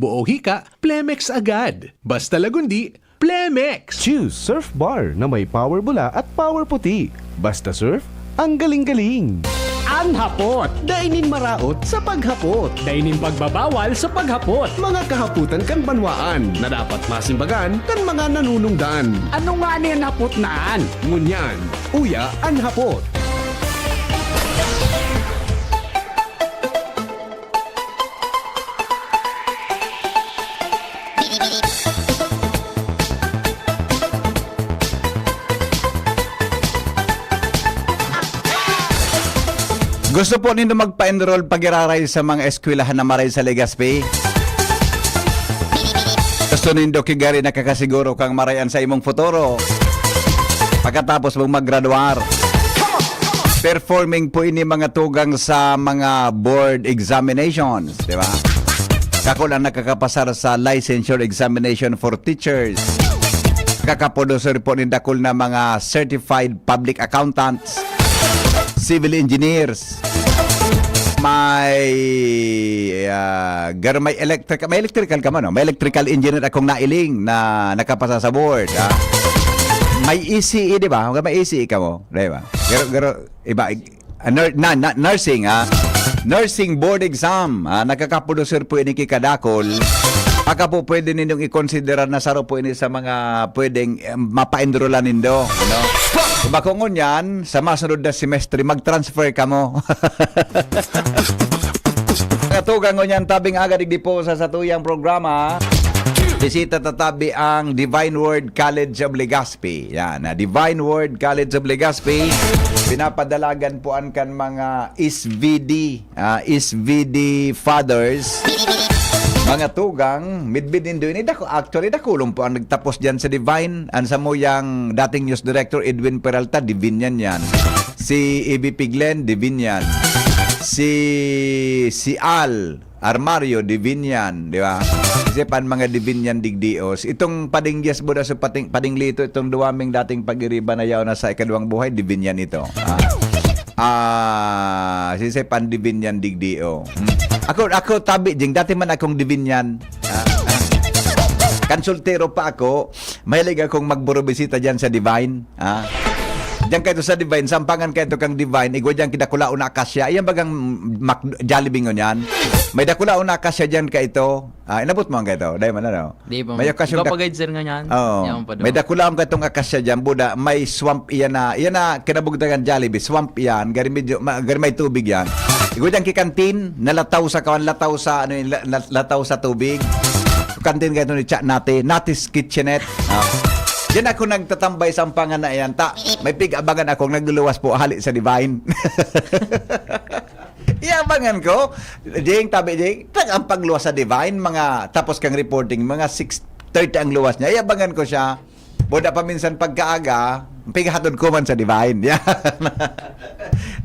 buo hika, Plemex agad. Basta lagundi, Plemex! Choose Surf Bar na may power bula at power puti. Basta surf, ang galing-galing. Ang hapot, dainin maraot sa paghapot. Dainin pagbabawal sa paghapot. Mga kahaputan kan banwaan na dapat masimbagan kan mga nanunungdan. Ano nga niyan hapot naan? Ngunyan, uya ang hapot. Gusto po nindo magpa-enroll pag-iraray sa mga eskwelahan na maray sa Legazpi? Gusto nindo kigari nakakasiguro kang marayan sa imong futuro pagkatapos mong maggraduar? Performing po ini mga tugang sa mga board examinations, di ba? Kako lang nakakapasar sa licensure examination for teachers. Kakapodosor po ni dakol na mga certified public accountants, civil engineers, may electrical ka man, no? May electrical engineer akong nailing na nakapasa sa board. May ECE, di ba? May ECE ka mo, di ba? Pero iba, nursing, nursing board exam, nakakapodosor po ini kikadakol. Aka po pwede ninyong i-consider na saro po ini sa mga pwedeng mapa-enrollan nindo, no? Diba kung ngunyan, sa masunod na semestre, mag-transfer ka mo. Katugang ngunyan, tabing agad po sa satuyang programa. Bisita tatabi ang Divine Word College of Legazpi. Yan, Divine Word College of Legazpi. Pinapadalagan po an kan mga SVD fathers. Mga tugang, midbidin doon. Actually, dakulong po ang nagtapos dyan sa Divine. Ansa mo yung dating news director, Edwin Peralta, Divine yan. Si EBP Glenn, Divine yan. Si Al Armario, Divine yan. Di ba? Kasi pan mga Divine yan digdios. Itong padingyas mo na sa padinglito, itong duwaming dating pag-iriba na yaw na sa ikadawang buhay, Divine yan ito. Si pan Divine yan digdio. Ako tabi ding dati man akong Divinyan. Konsultero pa ako. Mahilig akong magburobisita diyan sa Divine. Diyan kayo sa Divine, sampangan kayo kang Divine, igwa diyan kidakulaon na akasya. Iyan bagang Jollibee ngon may dakulaon na akasya diyan ka ito. Inabot mo ang kayo. Dahil man ano. Di pa. May akasya Ipapag-guide sir nga yan. May dakulaon ka itong akasya diyan, buda. May swamp iyan na kinabugdagan Jollibee. Swamp iyan. Gari may tubig yan. Igwa diyan kikantin, nalataw sa kawan, lataw sa tubig. Kantin kayo ni chat Natis Kitchenette. Diyan ako nagtatambay sa ampangan na iyan. May pig-abangan akong nagluluwas po hali sa Divine. Iabangan ko. Ding, tabi ding, ang pagluwas sa Divine, mga tapos kang reporting, mga 6:30 ang luwas niya. Iabangan ko siya. Boda pa minsan pagkaaga, pigahatod ko man sa Divine.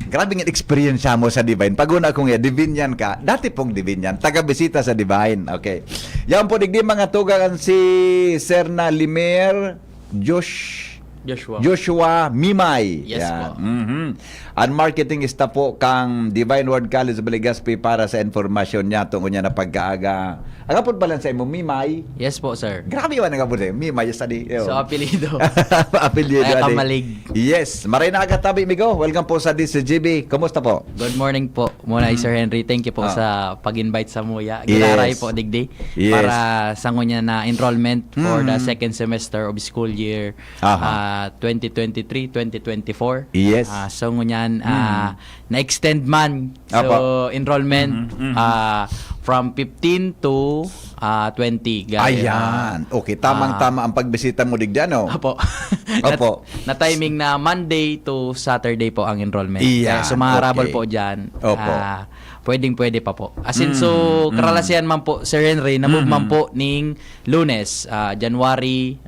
Grabe nga experience mo sa Divine. Paguna kong Divine yan ka. Dati pong Divine yan. Taga-bisita sa Divine. Okay. Yan po, digdi mga tugangan si Sir na Limer Joshua Mimay. Yes po. Ang marketing staff po kang Divine Word College of Legazpi para sa informasyon niya tungkol niya na pagkaaga. Ang apod pala sa imo, Mimay. Yes po, sir. Grabe ba nang apod Mimay, study. So, apelido. Apelido. Ay, kamalig. Yes. Maray na agad tabi, Migo. Welcome po sa DCGB. Kumusta po? Good morning po muna, Sir Henry. Thank you po sa pag-invite sa Muya. Yes. Ginaray po, digdi. Yes. Para sa ngunya na enrollment for the second semester of school year 2023-2024. Yes. So ngunyan, na-extend man. So, Apo. enrollment from 15 to 20. Ayan. Okay, tamang-tama ang pagbisita mo digdi, ano? Opo. Opo. Na timing na Monday to Saturday po ang enrollment. Iyan, So mga okay. rabol po dyan, Opo. pwede pa po. As in, so karalasian man po, Sir Henry, na-move man po ning Lunes, January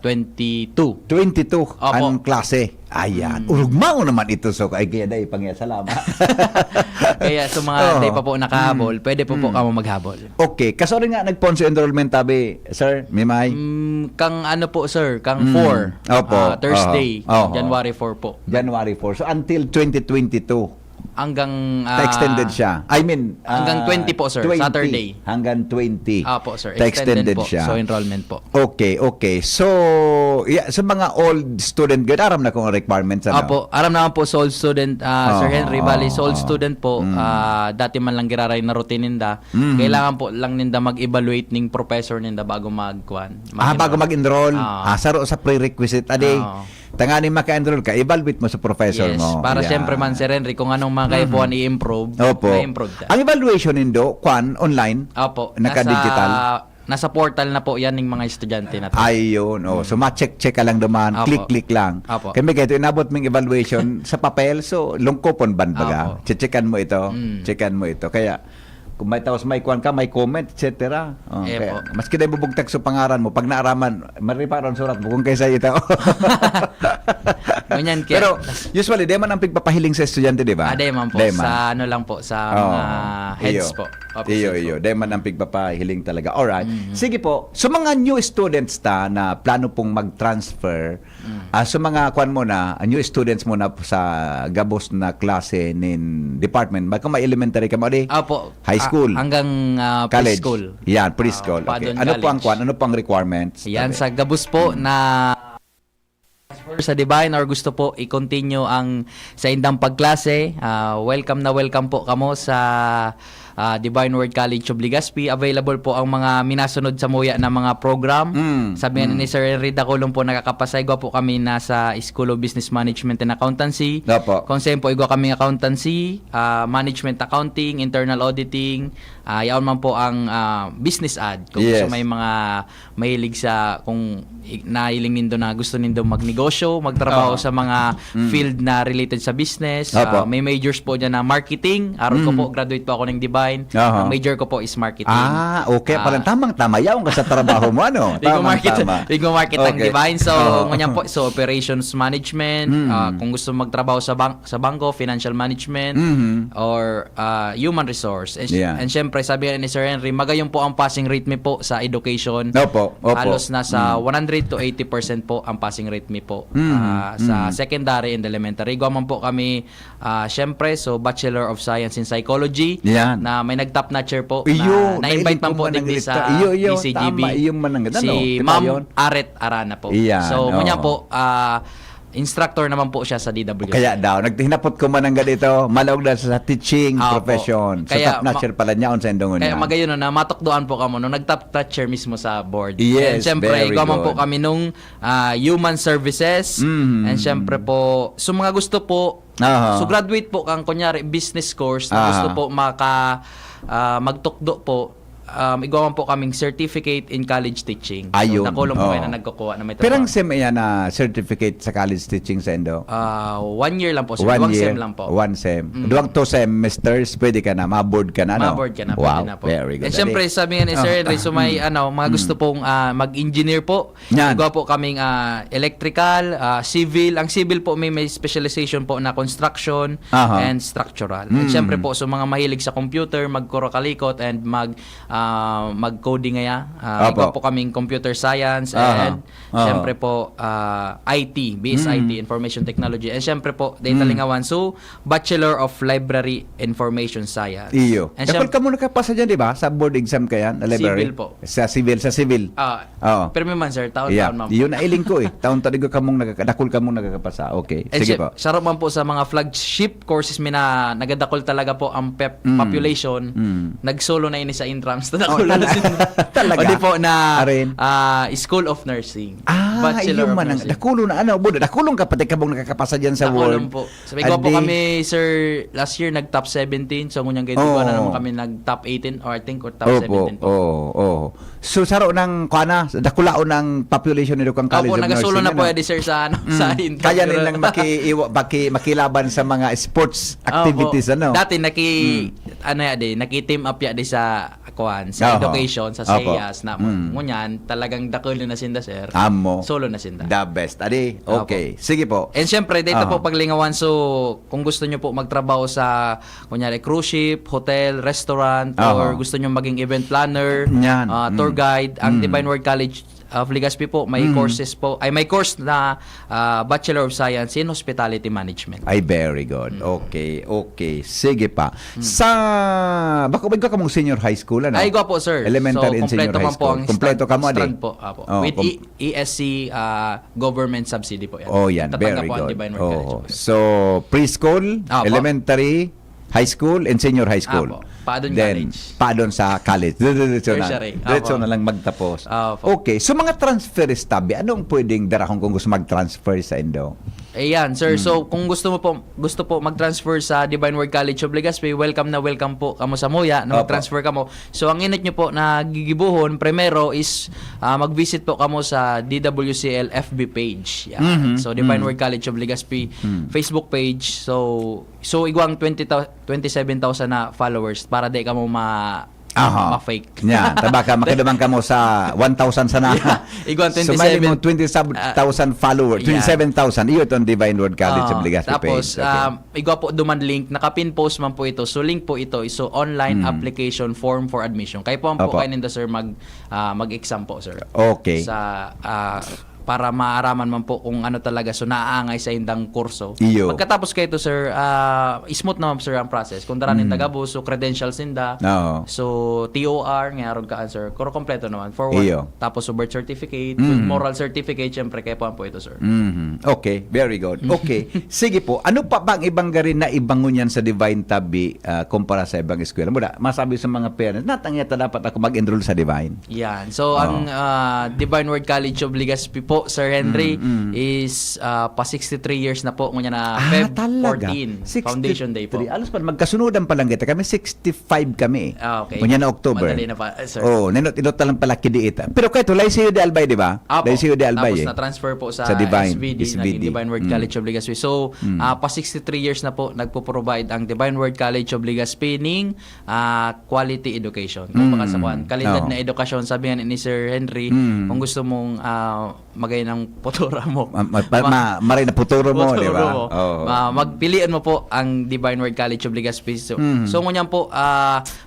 22. 22 Opo. ang klase. Ayan. Urugmao naman ito. So, ay kaya dahil pangya salamat. Kaya sa mga day pa po nakahabol, pwede po kamo maghabol. Okay. Kaso rin nga nag-ponso enrollment tabi, Sir Mimay? Kang ano po, sir, kang 4. Opo. Thursday, Oho. January 4 po. January 4. So, until 2022. hanggang extended siya. I mean, hanggang 20 po, sir. Saturday. Hanggang 20. Apo, sir. Extended po. siya. So, enrollment po. Okay. So, yeah, sa mga old student, aram na kung requirements, ano? Apo, aram naman po sa old student, Sir Henry, bali sa old student po, dati man lang giraray na routine ninda, kailangan po lang ninda mag-evaluate ning professor ninda bago Bago mag-enroll. Saro sa prerequisite, ade. Tangani maka-enroll ka, evaluate mo sa professor Yes, mo. para Yeah. siyempre man, Sir Henry, kung anong mga kaipuan i-improve, Opo. ma-improve ta. Ang evaluation nindo, online? Opo. Naka-digital? Nasa portal na po yan ng mga estudyante natin. Ayun, so ma-check ka lang duman, Apo. click lang. Apo. Kami kahit inabot mong evaluation sa papel, so lungkopon ban baga. Apo. Checkan mo ito, checkan mo ito. Kaya kung may taos may kuan ka, may comment, etc. Po. Maski dahil bubugtag sa pangaran mo, pag naaraman, mariparon surat mo kung kaysa ito. Ganyan, Pero usually, di man ang pigpapahiling sa estudyante, di ba? Day man po. Di man. Sa ano lang po, sa mga heads iyo. po. Iyo. Di man ang pigpapahiling talaga. Alright. Sige po. So mga new students na plano pong mag-transfer, so mga kwan mo na, new students mo na sa gabos na klase nin department, kung may elementary ka mo, di? Apo. High school. Hanggang College. preschool. Yan, preschool. Padon Okay. Ano po ang College. kwan? Ano po ang requirements? Yan, sa gabos po na sa Divine or gusto po i-continue ang sa indang pagklase, welcome po kamo sa Divine Word College of Legazpi. Available po ang mga minasunod sa muya na mga program. Sabi nga ni Sir Henry Dacolong po, nakakapasay po kami nasa School of Business Management and Accountancy. Opo. Kung saan po igwa kami accountancy, management accounting, internal auditing, yaon man po ang business ad. Kung Yes. gusto may mga mahilig sa kung nahiling nindo na gusto nindo magnegosyo, magtrabaho sa mga field na related sa business. Opo. May majors po dyan na marketing. Aron ko po, graduate po ako ng Divine. Aha. Ang major ko po is marketing. Okay. Parang tamang-tama. Yaong ka sa trabaho mo, ano? Ligo market ang Okay. Divine. So, Oo. nganyan po, so operations management, kung gusto magtrabaho sa bangko, financial management, or human resource. Yeah. And syempre, sabi ni Sir Henry, magayon po ang passing rate me po sa education. Opo. Halos nasa 100 to 80% po ang passing rate me po sa secondary and elementary. Gawa man po kami, syempre, so Bachelor of Science in Psychology, Yan. na may nag-top notcher po, Iyo, na-invite man nailing po ko man digdi ang sa iyo, DCGB. tama, iyo man ang ganda, no? Si Kita Ma'am yun. Aret Arana po. Iyan, So, oo. munya po, instructor naman po siya sa DWS. Kaya daw, naghinapot ko man ang ganito, malawag na sa teaching Opo. profession. So, Kaya, top notcher pala niya, sa indongon Kaya niya. magayon na matukdoan po kamo nung nag-top toucher mismo sa board. And Yes, syempre, very gaman po good. kami nung human services. And syempre po, so mga gusto po, Aha. so graduate po kang kunyari business course na Aha. gusto po magtukdo po, igawan po kaming certificate in college teaching. Ayun. So, nakulong po Oo. kayo na nagkukuha na may Pero ang trabaho. SEM yan na certificate sa college teaching sa Indo? 1 year lang po, sir. 1 Duwang year, sem lang po. 1 sem. Duwang 2 semesters, pwede ka na, ma-board ka na, no? Ma-board ka na, Wow, pwede na po. very good. And syempre, sabi nga ni Sir Henry, so may mga gusto pong mag-engineer po. Yan. Igawa po kaming electrical, civil. Ang civil po may specialization po na construction Aha. and structural. And syempre po, so mga mahilig sa computer, mag-kurokalikot and mag-coding ngaya. Apo. Igawa po kaming computer science Aha. and Aha. syempre po IT, BSIT, Information Technology. And syempre po, data lingawan. So, Bachelor of Library Information Science. Iyo. And Dakol ka muna kapasa dyan, di ba? Sa board exam ka yan, na library? Civil po. Sa civil. Oo. Pero may man, sir, Yeah. taon-taon man po. Yun nailing ko eh. Taon-taon ka mong dakol ka mong nagkakapasa. Okay. And Sige po. sarap man po sa mga flagship courses na nagadakol talaga po ang population. Nagsolo na ini sa intrams. Talaga? O di po na Arin? School of Nursing. Iyo man ang dakulo na ano, buda dakulong ka pati ka mong nakakapasa dyan sa Nakulong world. po. Sabi ko po Adi. kami, sir, last year nag-top 17. So, ngunyang ganito Oo. na naman kami nag-top 18 or I think or top Opo, 17 po. oo. So saro ng kuana, dakulao ng population nito kang college Opo, of nagasulo nursing. na po ano? edi sir sa sa intrams. Kaya nilang makilaban sa mga sports activities Opo. ano. Dati naki-team up ya di sa akuan, sa Oho. education, sa Opo. SEAS na ngunyan talagang dakol na sinda sir. Amo. Solo na sinda. The best. Adi, okay. Sige po. And syempre, dito Oho. po paglingawan, so kung gusto nyo po magtrabaho sa, kunyari, cruise ship, hotel, restaurant, or Oho. gusto nyo maging event planner, Yan. tour guide, ang Divine Word College of Legazpi po, may courses po, may course na Bachelor of Science in Hospitality Management. Ay, very good. Okay, okay. Sige pa. Sa, baka ka mong senior high school, ano? Ay, go po, sir. Elementary and So, senior kompleto high man po school. ang Kompleto ka mo, strand adi? po. Apo. Oh, With ESC government subsidy po yan. Oh, yan. Tatanggap Very po ang good. Divine Word College. Oh. So, preschool, Apo. elementary, high school, and senior high school. Apo. Paadon Then, College. paadon sa college. Diretso na. Tertiary. Diretso Apo. na lang magtapos. Apo. Okay. So, mga transferist tabi, anong pwedeng darahon kung gusto mag-transfer sa Indo? Ayan, sir. So, kung gusto po mag-transfer sa Divine Word College of Legazpi, welcome po kamo sa Moya na Opo. mag-transfer kamo. So, ang init nyo po na gigibuhon, primero is mag-visit po kamo sa DWCL FB page. Yan. So, Divine Word College of Legazpi Facebook page. So igwang 27,000 na followers para di kamo ma-fake. Nya, tabaka makidumang ka mo sa 1,000 sana. Iguan So, may mo 27,000 followers, yeah. 27,000. Iyo itong Divine Word College of Legazpi Tapos, page. Okay. igwa po duman link, nakapin post man po ito. So, link po ito. So, online application form for admission. Kaya po Opo. kayo ninda, sir, mag-exam po, sir. Okay. Sa, para maaraman man po kung ano talaga so naaangay sa indang kurso. Iyo. Pagkatapos kayo to, sir, smooth naman, sir, ang process. Kung daranin tagabo, so credentials ninda. Oo. So, TOR, ngayon ka, sir. Kuro kompleto naman. Forward. Iyo. Tapos, so birth certificate, with moral certificate, syempre, kaya po ito, sir. Okay, very good. Okay. Sige po, ano pa bang ibang garin na ibangon yan sa Divine Tabi kumpara sa ibang eskwela? Muna, masabi sa mga parents, natangya dapat ako mag-enroll sa Divine. Yan. So, ang Divine Word College of Legazpi po, Sir Henry, is pa 63 years na po. Ngunya na Feb 14, Foundation Day po. Alos pa, magkasunodan pa lang kita. Kami 65 kami. Okay. Ngunya na October. Madali na pa, sir. Oh, ninot lang pala kidiita. Pero kahit tulay siyo de Albay, di ba? Apo. Lay siyo de Albay. Tapos na-transfer po sa Divine, SVD, SVD. naging Divine Word College of Legazpi. So, pa 63 years na po nagpo-provide ang Divine Word College of Legazpi ng quality education. Kung baka sa kwan, kalidad Oo. na edukasyon, sabi nga ni Sir Henry, kung gusto mong magay ng putura mo. Maray na puturo mo, di ba? mo. Oo. Magpilian mo po ang Divine Word College of Legazpi. So, ngunyan po,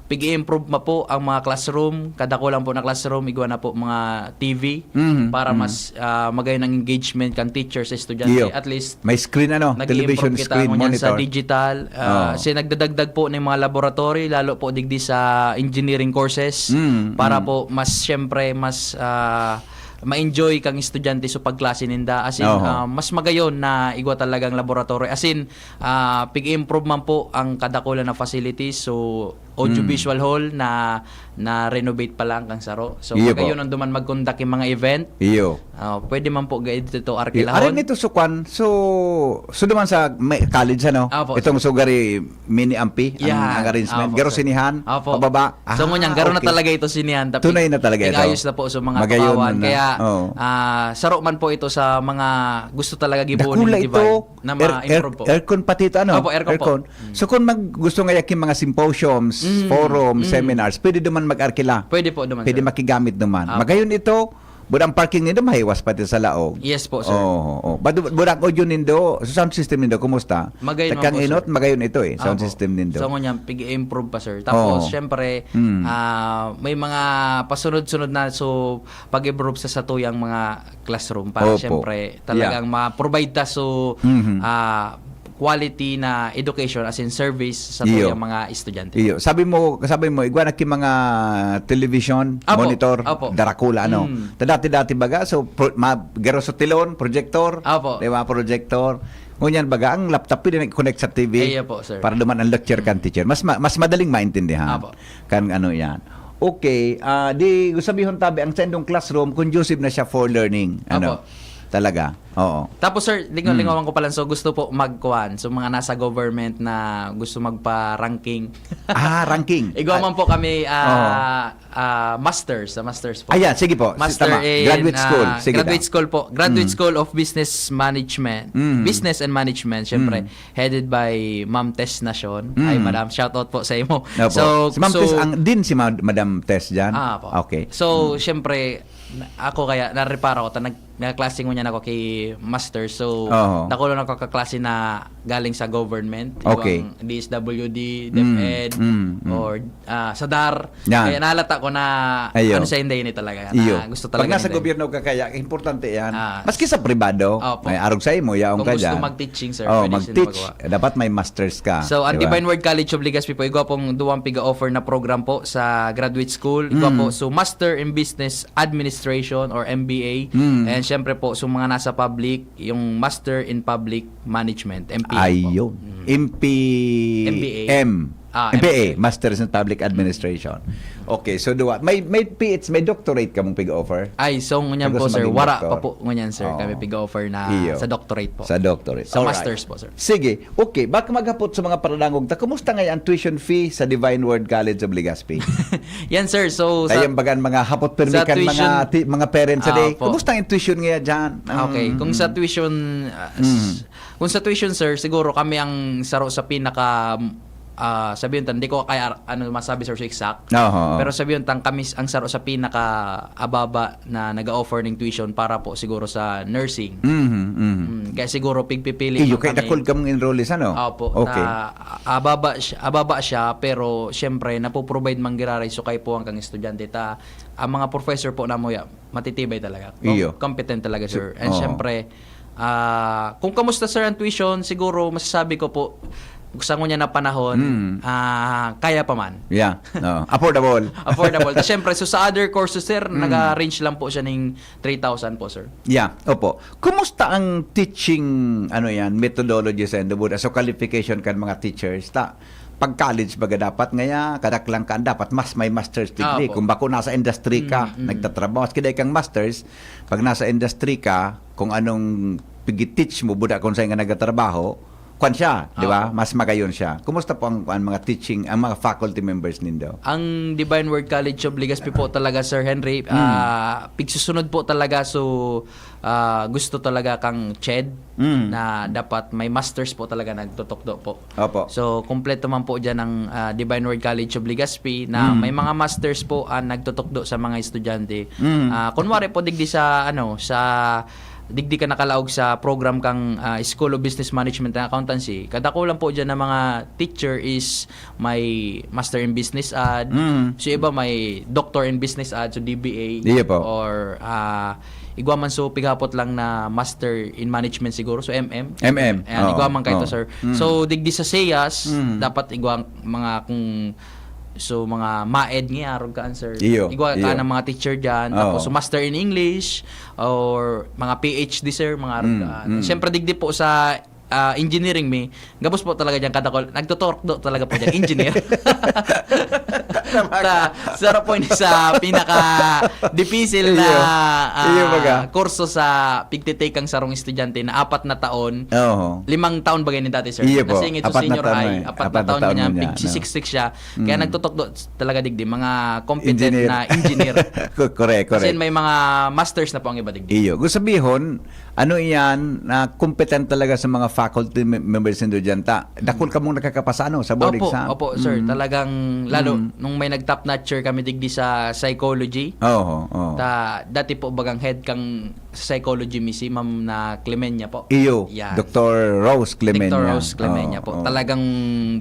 pig-i-improve mo po ang mga classroom. Kada ko lang po na classroom, igwa na po mga TV para mas magay ng engagement kan teachers sa estudyante. Iyo. At least, May screen television nag-i-improve kita screen ngunyan sa monitor. digital. Kasi nagdadagdag po ng mga laboratory, lalo po digdi sa engineering courses para po mas, syempre, mas ma-enjoy kang estudyante sa pagklase ninda. As in, mas magayon na igwa talagang laboratory. As in, pig-improve man po ang kadakulan na facilities. So, audiovisual hall na renovate pa lang kang saro. So, Iyo magayon po. ang duman mag-conduct yung mga event. Iyo. Pwede man po gaid dito Arin arkilahon. ito sukwan. So naman sa college ano? Apo, Itong sugari mini ampi Yan. ang arrangement. Apo, Garo sir. sinihan, Apo. pababa. So ngunyan, garo na okay. talaga ito sinihan. Tapi, Tunay na talaga ito. ayos na po sa mga Magayon tukawan. na. Kaya, Oo. saro man po ito sa mga gusto talaga gibuon Dakula ng ito. Divine na ma-improve po. Aircon pati ito, ano? Opo, aircon po. So kung gusto nga yakin mga symposiums, forum, seminars, pwede naman mag-arkila. Pwede po duman, Pwede sir. makigamit naman. Apo. Magayon ito, budang parking nito mahiwas pati sa laog. Yes po, sir. Oo. Budang audio nindo, sound system nindo, kumusta? Magayon man Takang po, inot, sir. magayon ito sound Apo. system nindo. So ngunyan, pig-improve pa, sir. Tapos, Oo. syempre, may mga pasunod-sunod na so pag-improve sa satuyang mga classroom para Opo. syempre talagang ma-provide ta so quality na education as in service sa Iyo. tuyang mga estudyante. Iyo. Sabi mo, igwa na ki mga television, Apo. monitor, Apo. darakula, ano. Dati baga, so, garo sa tilon, projector, Apo. di ba, projector. Ngunyan baga, ang laptop pwede na-connect sa TV Iya po, sir. para duman ang lecture kan teacher. Mas madaling maintindihan. Apo. Kan ano yan. Okay, di sabihin tabi, ang sendong classroom, conducive na siya for learning. Ano? Apo. Talaga. Oo. Tapos sir, lingawan ko pala, so gusto po magkuhan. So mga nasa government na gusto magpa-ranking. Ranking. Igawa man po kami masters, po. Ayan, sige po. Master Tama. in Graduate school. Sige graduate daw. school po. Graduate School of Business Management. Business and Management, syempre. Headed by Ma'am Tess Nacion. Ay, madam, shout out po sa imo. Opo. Si Ma'am Tess, din si Madam Tess dyan? po. Okay. So, syempre, ako kaya, narepara ko, nagklaseng mo niyan ako kay master. So, Oo. dako lang ako kaklase na galing sa government. Okay. Ibang DSWD, DepEd, or sa DAR. Yan. Kaya nalata ko na Ayo. ano sa hindi talaga. Iyo. Na gusto Pag talaga nasa nila. gobyerno ka kaya, importante yan. Ah. Maski sa pribado, Opo. may arog sa imo, yaong Kung ka gusto dyan. mag-teaching, sir, Oh, pwede sila mag-teach. magawa. Dapat may masters ka. So, ang diba? Divine Word College of Legazpi po, igwa pong duwang piga-offer na program po sa graduate school. Igwa po, so Master in Business Administration or MBA. And syempre po, so mga nasa public, yung Master in Public Management, MPA po. Ayun. MPM. MPA, MPA. Masters in Public Administration. Okay, so duwa. May doctorate ka mong pig-offer? Ay, so ngunyan Kung po, gusto sir. maging Wara doktor. pa po ngunyan, sir. Oo. Kami piga-offer na Iyo. sa doctorate po. Sa doctorate. Sa Alright. masters po, sir. Sige. Okay. Baka maghapot sa mga paradangog. Kumusta ngayon ang tuition fee sa Divine Word College of Legazpi? Yan, sir. So, sa, Ayun bagan mga hapot permikan sa tuition- mga parents sa day. Opo. Kumusta ang tuition ngayon dyan? Okay, kung sa tuition kung sa tuition, sir, siguro kami ang saro sa pinaka sabihin tan, hindi ko kaya ano masabi sir sa exact. Oo. Pero sabihin tan kami ang saro sa pinaka ababa na nag-offer ng tuition para po siguro sa nursing. Kaya siguro pigpipili Iyo, lang kaya dakol ka mong enrollees, ano? Opo, Okay. ababa siya pero syempre napoprovide man giraray so kay po ang kang estudyante ta ang mga professor po na mo ya matitibay talaga. Iyo. Competent talaga sir. And Oo. syempre kung kamusta sir ang tuition siguro masasabi ko po sa ngunya na panahon kaya pa man. Yeah. No. Affordable. Affordable. Tapos syempre so sa other courses sir naga-range lang po siya ng 3,000 po sir. Yeah, opo. Kumusta ang teaching methodology sa Endobuda? So qualification kan mga teachers ta pag college baga dapat ngaya kadaklang ka dapat mas may master's degree. Opo. Kung bako nasa industry ka, nagtatrabaho, maski kang masters, pag nasa industry ka, kung anong pigi-teach mo buda kung saan ka nagtatrabaho, kwan siya, di ba? Mas magayon siya. Kumusta po ang mga teaching, ang mga faculty members nindo? Ang Divine Word College of Legazpi po talaga Sir Henry, pigsusunod po talaga so gusto talaga kang CHED na dapat may masters po talaga nagtutokdo po. Opo. So kompleto man po diyan ang Divine Word College of Legazpi na may mga masters po ang nagtutokdo sa mga estudyante. Kunwari po digdi sa digdi ka nakalaog sa program kang School of Business Management and Accountancy. Kadako lang po dyan na mga teacher is may Master in Business Ad. So iba may Doctor in Business Ad, so DBA. Iya po. Or igwa man so pighapot lang na Master in Management siguro, so MM. MM. Ayan, igwa man kayo to, sir. Mm. So digdi sa SEAS, dapat igwa mga kung so mga maed nga arog ka answer. Iyo, Igwa iyo. ka ng mga teacher diyan tapos so master in English or mga PhD sir mga arog ka. Syempre digdi po sa engineering gabos po talaga diyan kada ko nagtutork talaga po diyan engineer. Sarap po ni sa pinaka difficile na Iyo baga. kurso sa pigtitake ang sarong estudyante na 4 na taon. Oo. 5 taon bagay ni dati sir. Iyo po. Nasingit to 4 na senior taon high, na 4 na taon niya, niya, pig 6 siya. Kaya nagtutokdo talaga digdi mga competent Engineer. na engineer. Correct. Kasi may mga masters na po ang iba digdi. Iyo. Gusto sabihin, ano iyan, na competent talaga sa mga faculty members ng Duyanta. Dakol ka mong nakakapasa sa board exam. Opo, sir. Talagang lalo nung may nag-top notcher kami digdi sa psychology. Oo. Dati po bagang head kang psychology si Ma'am na Clemenya po. Iyo. Yan. Dr. Rose Clemenya. Dr. Rose Clemenya po. Oo. Talagang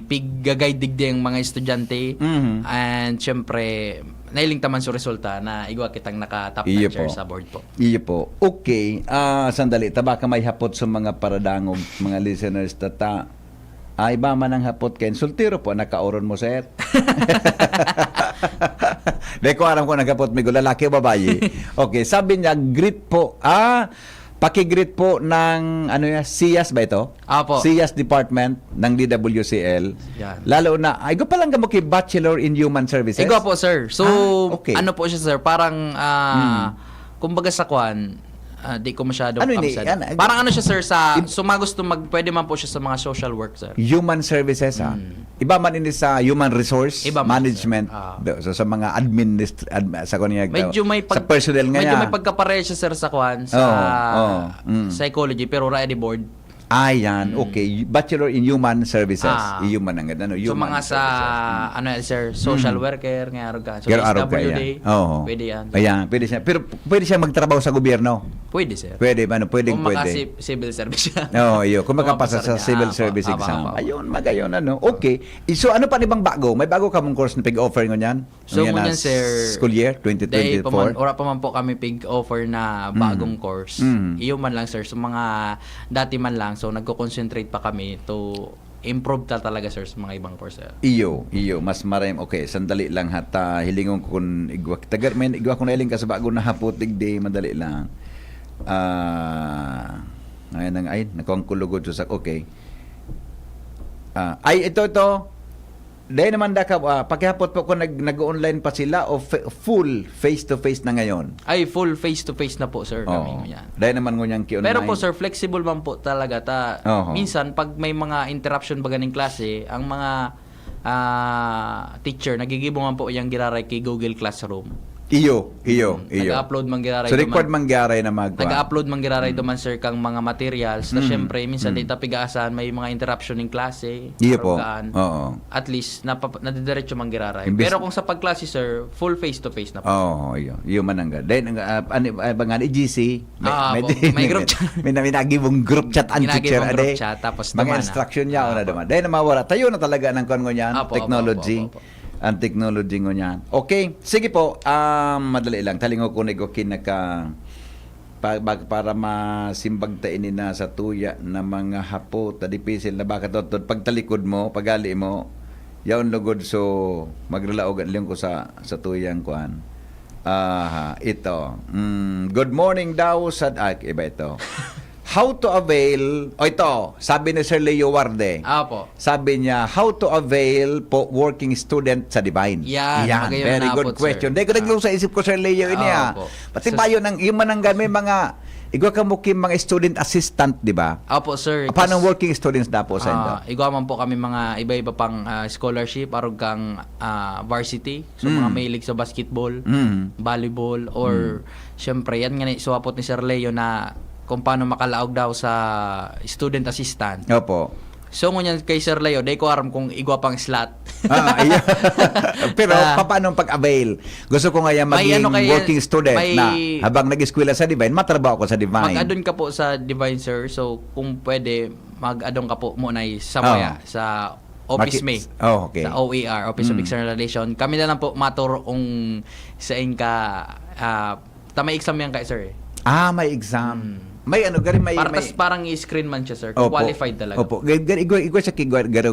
piggagay digdi ang mga estudyante. And syempre, nailing taman sa resulta na igwa kitang naka-top Iyo notcher po. sa board po. Iyo po. Okay. Sandali. Baka may hapot sa mga paradangog, mga listeners tata. Iba man ang hapot kayo. Sultiro po, nakauron mo sir. Dahil ko aram ko nagkapot may lalaki o babae. Okay, sabi niya, greet po. Paki-greet po ng SIAS ba ito? Apo. SIAS Department ng DWCL. Yan. Lalo na, ay ko palang gamo kay Bachelor in Human Services. Igwa po, sir. So, okay. ano po siya, sir? Parang, kumbaga sa kwan, di ko masyado Ano ini? pamsad. Parang ano siya, sir, sa, gusto pwede man po siya sa mga social work, sir. Human Services, Iba man ini sa Human Resource Iba man, Management. sir. So, sa mga sa kanya, Medyo may sa personnel nga medyo niya. may pagkapareha siya, sir, sa kwan, sa psychology, pero ready board. Yan. Okay. Bachelor in Human Services. Human ang ano, So human mga sa ano yan, sir, social worker nga ka. So Pero araw ka SWD, yan. Oo. pwede yan. Ayan, pwede siya. Pero pwede siya magtrabaho sa gobyerno. Pwede, sir. Pwede, Kung pwede. civil service siya. Oo, iyo. Kung makapasa sa Kung civil mapasar service ka. exam. Apa. Ayun, magayon ano. Okay. So ano pa ibang bago? May bago ka mong course na pig-offer ngo niyan? So, Ngayon na ngunyan, sir, school year Dahil 2024. ora pa man po kami pig-offer na bagong course. Iyo man lang, sir. So mga dati man lang. So nagko-concentrate pa kami to improve talaga, sir, sa mga ibang course. Iyo, mas maram. Okay, sandali lang hata hilingon ko kun igwa ko na iling ka sa bago na haputig di madali lang. Ngayon ay nakongkulugod sa okay. Ito. Dahil naman pakihapot po ko nag-online pa sila o full face-to-face na ngayon. Ay, full face-to-face na po, sir. Kami yan. Dahil naman ngunyang ki-online. Pero po, sir, flexible man po talaga. Minsan, pag may mga interruption ba ganing klase, ang mga teacher, nagigibungan po yung giraray kay Google Classroom. Iyo. Nag-upload man giraray. So, record man giraray na Nag-upload man giraray duman, sir, kang mga materials. Na syempre, minsan dito pigaasan, may mga interruption ng klase. Iyo po. Oo. At least, nadidiretso man giraray. Imbis- Pero kung sa pagklase, sir, full face-to-face na po. Iyo man ang dahil bangan GC may group chat. may nagibong group chat ang teacher Ginagibong group chat, tapos mga naman, instruction niya na naman dahil na mawala tayo na talaga ng kon niyan Apo, technology apo. ang technology niyan. Okay, sige po, madali lang talingo ko kinaka para masimbag ta ini na sa tuya na mga hapo tadipisil na baka totod pagtalikod mo pagali mo yaon lugod so magralaog lang ko sa tuyang kuan. Ito. Good morning daw sa iba ito. How to avail ito, sabi ni Sir Leo Warde. Apo. Sabi niya, how to avail po working student sa Divine. Yan, magayon very na good po, question. sir. Dahil ko naglaw sa isip ko, Sir Leo, ini Opo. Pati ba yun, yung mananggan, may mga, igwa ka mukim mga student assistant, di ba? Apo, sir. Paano working students na po sa inyo? Igawa man po kami mga iba-iba pang scholarship, arog kang varsity. So, mga mahilig sa basketball, volleyball, or syempre, yan nga suwapot ni Sir Leo na kung paano makalaog daw sa student assistant. Opo. So, ngunyan kay Sir Leo, day ko aram kung igwa pang slot. Iya. Pero paano pag-avail? Gusto ko nga yan maging working student na habang nag-eskwela sa Divine, matrabaho ko sa Divine. Mag-adon ka po sa Divine, sir. So, kung pwede, mag-adon ka po muna sa Office May. Okay. Sa OER, Office of External Relation. Kami na lang po maturo kung sa inka may exam yan kay sir. May exam. May gari may parang i-screen man siya, sir. Kung qualified talaga. Opo. Igwa siya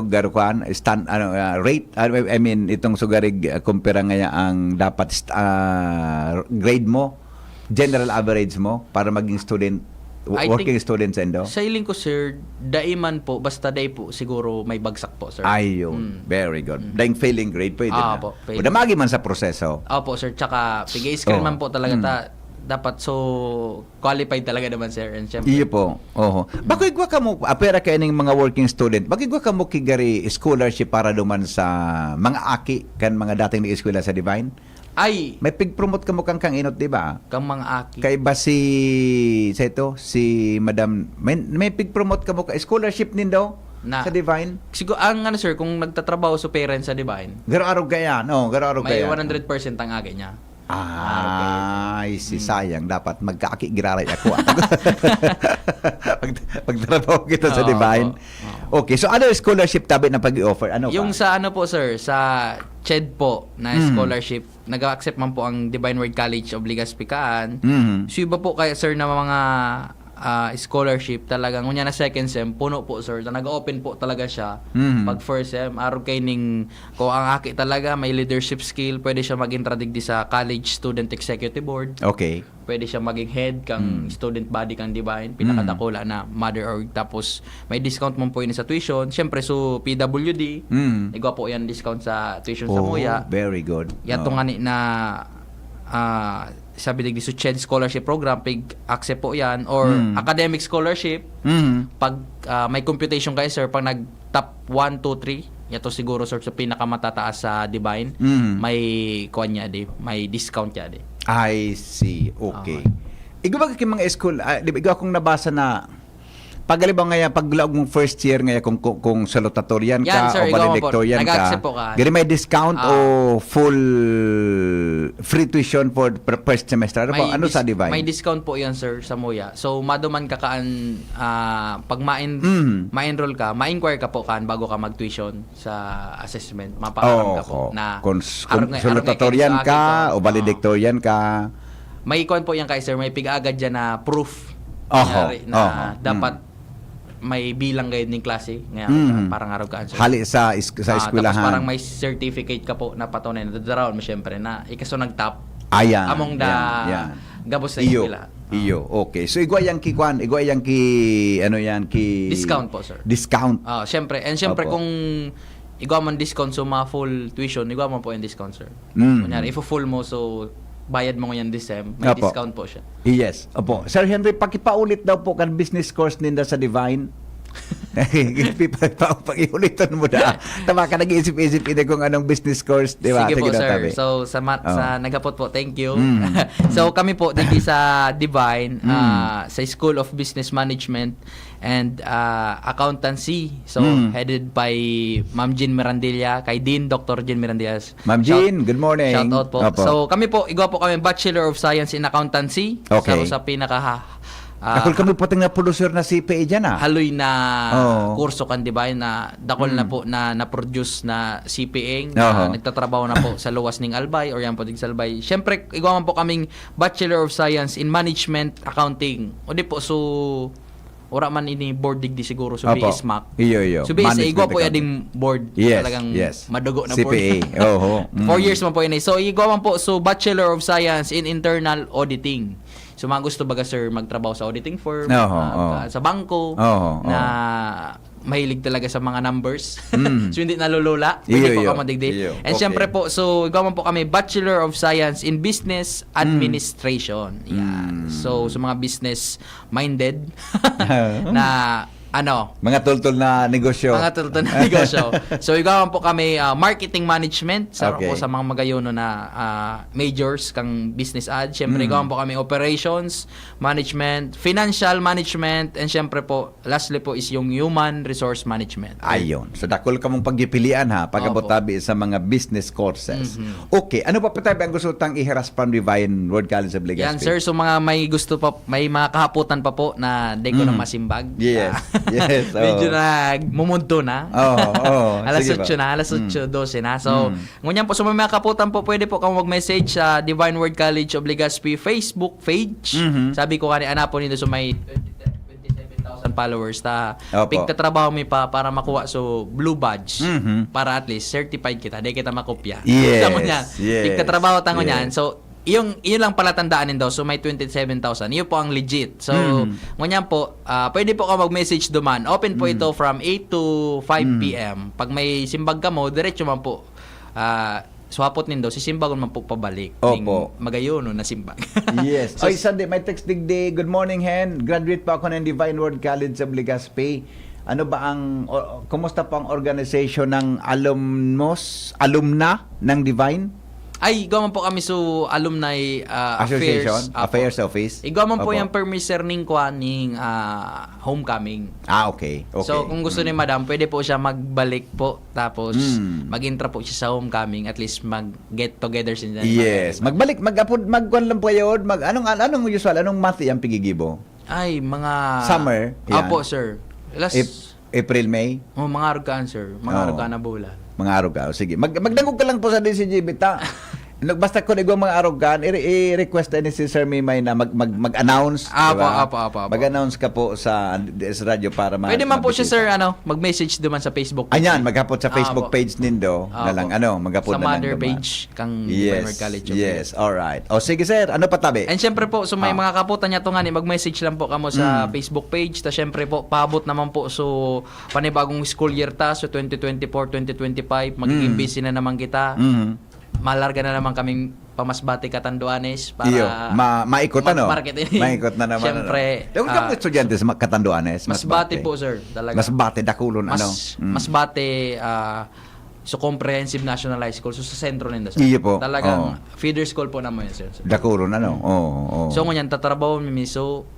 garo kuan stand rate I mean itong sugarig kumpara nga ang dapat grade mo, general average mo para maging student working student sa indo. Sa iling ko, sir, daiman po basta day po siguro may bagsak po, sir. Ayun. Very good. Daing failing grade pwede na. Po, pwede. Wala magi man sa proseso. Opo, sir. Tsaka pig-screen man po talaga dapat so qualified talaga naman, sir, and syempre iyo po. Bako igwa ka mo apera kay ning mga working student. Bako igwa ka mo kigari scholarship para duman sa mga aki kan mga dating nag-eskwela sa Divine. Ay, May pig-promote ka mo kang inot, di ba? kang mga aki. Kay ba si Madam may pig-promote ka mo ka scholarship nindo sa Divine? Siguro ang sir, kung nagtatrabaho sa parents sa Divine, Garo-araw kaya, no? Garo-araw may kaya. 100% ang agi niya. Sayang. Dapat magkaaki-giraray ako. Pagtrabaho kita sa Divine. Okay, so ano scholarship tabi na pag-i-offer? Ano Yung pa? sa po, sir, sa CHED po na scholarship, nag-accept man po ang Divine Word College of Legazpican. So iba po kaya, sir, na mga scholarship talagang kunya na second sem puno po, sir, na nag-open po talaga siya. Pag first sem araw kay ning ko ang aki talaga may leadership skill, pwede siya maging tradigdi sa college student executive board, Okay. pwede siya maging head kang student body kang Divine, pinakadakula na mother org, tapos may discount mo po yun sa tuition, syempre so PWD igwa po yan discount sa tuition sa Muya. Very good. Yato nga ni na sabi digdi so CHED scholarship program, pig accept po yan, or academic scholarship. Pag may computation kayo, sir, pag nag top 1, 2, 3, yato siguro, sir, sa pinakamatataas sa Divine, may kuan niya di, may discount niya di. I see. Okay. Igwa ba kay mga school, di ba igwa akong nabasa na Pagalibaw nga paglaog mong first year nga kung salutatorian Yan, ka sir, o ikaw mo po. valedictorian Nag-accept ka. po ka. Diri may discount o full free tuition for first semester. Ano po? Ano sa Divine? May discount po yan, sir, sa Moya. So, maduman ka kaan, pag ma-enroll ka, ma-inquire ka po kaan bago ka mag-tuition sa assessment. Mapaaram ka po na kung arog ngay salutatorian kayo sa ka akin o valedictorian ka. may ikon po yan kay sir, may pig-agad dyan na proof Oho, na oho, dapat may bilang gayud ning klase nga parang araw ka sir. Hali sa Tapos eskwelahan. parang may certificate ka po na patunay na dadaraon mo syempre na ikaso nag-top Ayan. among the yan. gabos na Iyo. eskwela. Iyo. Okay. So igwa yang ki kwan, igwa yang ki ano yan ki Discount po, sir. Discount. Syempre, and syempre Opo. kung igawa man discount so full tuition, igawa man po yung discount, sir. Mm. Kunyari, if full mo, so bayad mo ngayon December, may Opo. discount po siya. Yes. Opo. Sir Henry, pakipaulit daw po kan business course ninda sa Divine. Pag-iulitan mo na. Tama ka nag-iisip-isip ito kung anong business course, di ba? Sige po, na, sir. tabi. So, sa nagapot po, thank you. Mm. So, kami po, dito sa Divine, sa School of Business Management and Accountancy. So, headed by Ma'am Jean Mirandilla, kay Dean Dr. Jean Mirandilla. Ma'am Jean, good morning. Shout out po. Opo. So, kami po, igawa po kami Bachelor of Science in Accountancy. Okay. So, sa Dakol kami po na producer na CPA dyan ah. haloy na Oo. kurso kan, di ba, na dakol na po na produce na CPA Oo. na nagtatrabaho na po sa luwas ning Albay or yan po dig sa Albay. Syempre, igawa man po kaming Bachelor of Science in Management Accounting. O di po, so ora man ini board digdi siguro so Opo. BSMAC. Iyo. So BSA, Management igwa po accounting. yading board. Yes, Talagang yes. madugo na CPA. board. Oho. 4 years man po yun eh. So, igawa man po, so Bachelor of Science in Internal Auditing. So, mga gusto baga, sir, magtrabaho sa auditing firm, sa bangko, na mahilig talaga sa mga numbers. So, hindi nalulula. Pwede po ka madigdi. Iyo. And Okay. syempre po, so, igawa man po kami Bachelor of Science in Business Administration. Yan. So, sa mga business-minded na Mga tultol na negosyo. mga tutunan na negosyo. So, igawan po kami marketing management sa Okay. po sa mga magayono na majors kang business ad. Siyempre, igawan po kami operations, management, financial management, and siyempre po, lastly po is yung human resource management. Ayon. So dakol ka mong pagpipilian ha, pagabot Opo. tabi sa mga business courses. Okay, ano pa tabi ang gusto tang ihiras from Divine World College of Legazpi? Yan, sir. So, mga may gusto pa, may mga kahaputan pa po na di ko na masimbag. Yes. Yes. Medyo nagmumunto na. Alas Sige 8 ba? na, alas 8:12 na. So, ngunyan po, so may mga kaputan po, pwede po kang mag-message sa Divine Word College of Legazpi Facebook page. Sabi ko kanina po nito, so may 27,000 followers ta. Opo. Pigtatrabaho mi pa para makuha so blue badge para at least certified kita, di kita makopya. Yes, Tamo niya. yes, Pigtatrabaho tango yes. niyan. So, iyon lang pala tandaanin daw. So, may 27,000. Iyon po ang legit. So, ngunyan po, pwede po ka mag-message duman. Open po ito from 8 to 5 p.m. Pag may simbag ka mo, diretso man po. Swapot nindo, sisimbagon man po pabalik. Opo. Magayono na simbag. Yes. So, Oy, Sunday, may text digdi. Good morning, Hen. Graduate pa ako ng Divine World College of Legazpi. Ano ba ang, kumusta po ang organization ng alumna ng Divine? ay, igawa man po kami so alumni Association? Affairs Apo. Office? Igawa man po Opo. yung permiser ning kuan ning homecoming. Okay. So, kung gusto ni Madam, pwede po siya magbalik po. Tapos, mag-intra po siya sa homecoming. At least, mag-get together sila. Yes. Magkuan lang po yun. Anong usual? Anong month yung pigigibo? Ay, mga... Summer? Yan. Apo, sir. April, May? Mga argan, sir. Mga argan na bulan. Mga araw ka. Sige. Magdagog ka lang po sa DCG, bita. Basta kung igwa mga arogan, i-request ni si Sir Mimay na mag-announce. Apo, diba? apo. Mag-announce ka po sa radio para Pwede man po siya, sir, mag-message duman sa Facebook. Ayan, maghapot sa Facebook Apo. page nindo. Na lang, maghapot sa na lang mother duman. page kang Divine College of Yes, alright. O sige, sir. Ano pa tabi? And syempre po, so may mga kaputan niya to nga ni mag-message lang po kamo sa Facebook page. Ta syempre po, paabot naman po so panibagong school year ta, so 2024-2025, magiging busy na naman kita. Malarga na naman kaming pamasbate Katanduanes para Iyo, maikot market ini. Maikot na naman. Syempre, Yung mga estudyante sa Katanduanes, Masbate po, sir, talaga. Masbate, Dakulon, Masbate, so comprehensive national high school, so sa sentro nito, sir. Iyo po. Talagang feeder school po naman yun, sir. Dakulon, Oo. So ngunyan tatrabaho mi so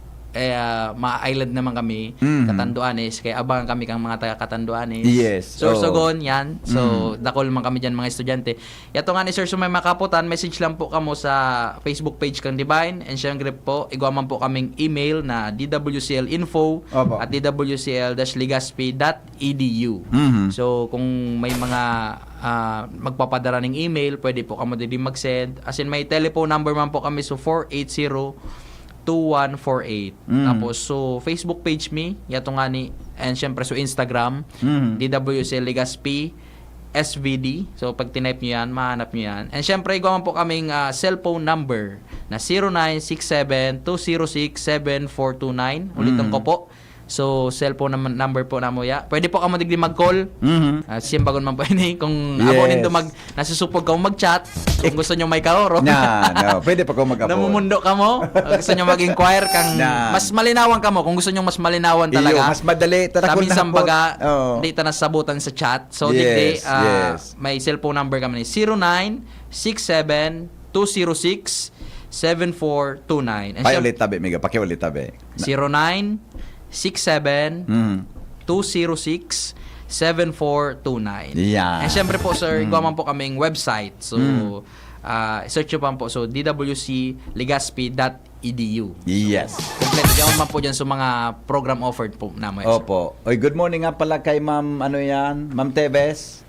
ma-island naman kami, Catanduanes, kaya abangan kami kang mga taga Catanduanes. Yes. Sorsogon, yan. So, dakol man kami dyan mga estudyante. Yato nga ni Sir, sumay makaputan, message lang po kamo sa Facebook page kang Divine, and syempre po, igawaman po kaming email na dwclinfo Opo. at dwcl-legaspi.edu. So, kung may mga magpapadara ng email, pwede po kamo din mag-send. As in, may telephone number man po kami, so 480-2148. Tapos, so, Facebook page me, yato nga ni, and syempre, so, Instagram, DWCL Legaspi, SVD. So, pag tinype nyo yan, mahanap nyo yan. And syempre, gawa po kaming cellphone number na 0967-206-7429. Ulitin ko po. So, cellphone number po na mo ya. Pwede po kamo digdi mag-call. Simbagon man po ini. Kung abo nindo nasusupog ka mag-chat. Kung gusto nyo may kaoro. Pwede pa ko mag-upload. Namumundo ka mo. Gusto nyo mag-inquire kang mas malinawan ka mo. Kung gusto nyo mas malinawan talaga. Mas madali. Kami sa baga, hindi ta nasabutan sa chat. So, digdi, yes. may cellphone number kami ni 0967-206-7429. And Pakiulit tabi, Miga. Pakiulit tabi. 0967-206-7429. Yeah. And syempre po, sir, gawa po kaming website. So, search nyo pa po. So, dwclegaspi.edu. Yes. Kompleto. Diyan man po dyan sa mga program offered po namin. Opo. Oy, good morning nga pala kay Ma'am, Ma'am Tebes.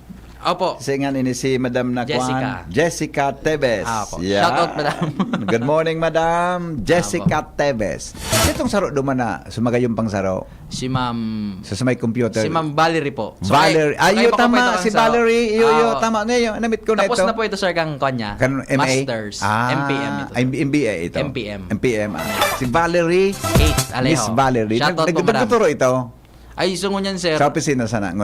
Opo. Singan ini si Madam Nakwan. Jessica. Jessica Tebes. Opo. Shout out, Madam. Good morning, Madam. Jessica Tebes. Itong saro duman na, sumagayong pang saro. Si Ma'am... Sa may computer. Si Ma'am Valerie po. Valerie. Ayo, tama. Si Valerie. Yo, tama. tama. Ngayon, namit ko na ito. Tapos na po ito, sir, kang kanya. MA? Masters. MPM ito. MBA ito. MPM. Si Valerie. Kate Alejo. Miss Valerie. Shout out po, Madam. Nagtuturo ito. Ay, sungo niyan, sir. Sa opisina sana.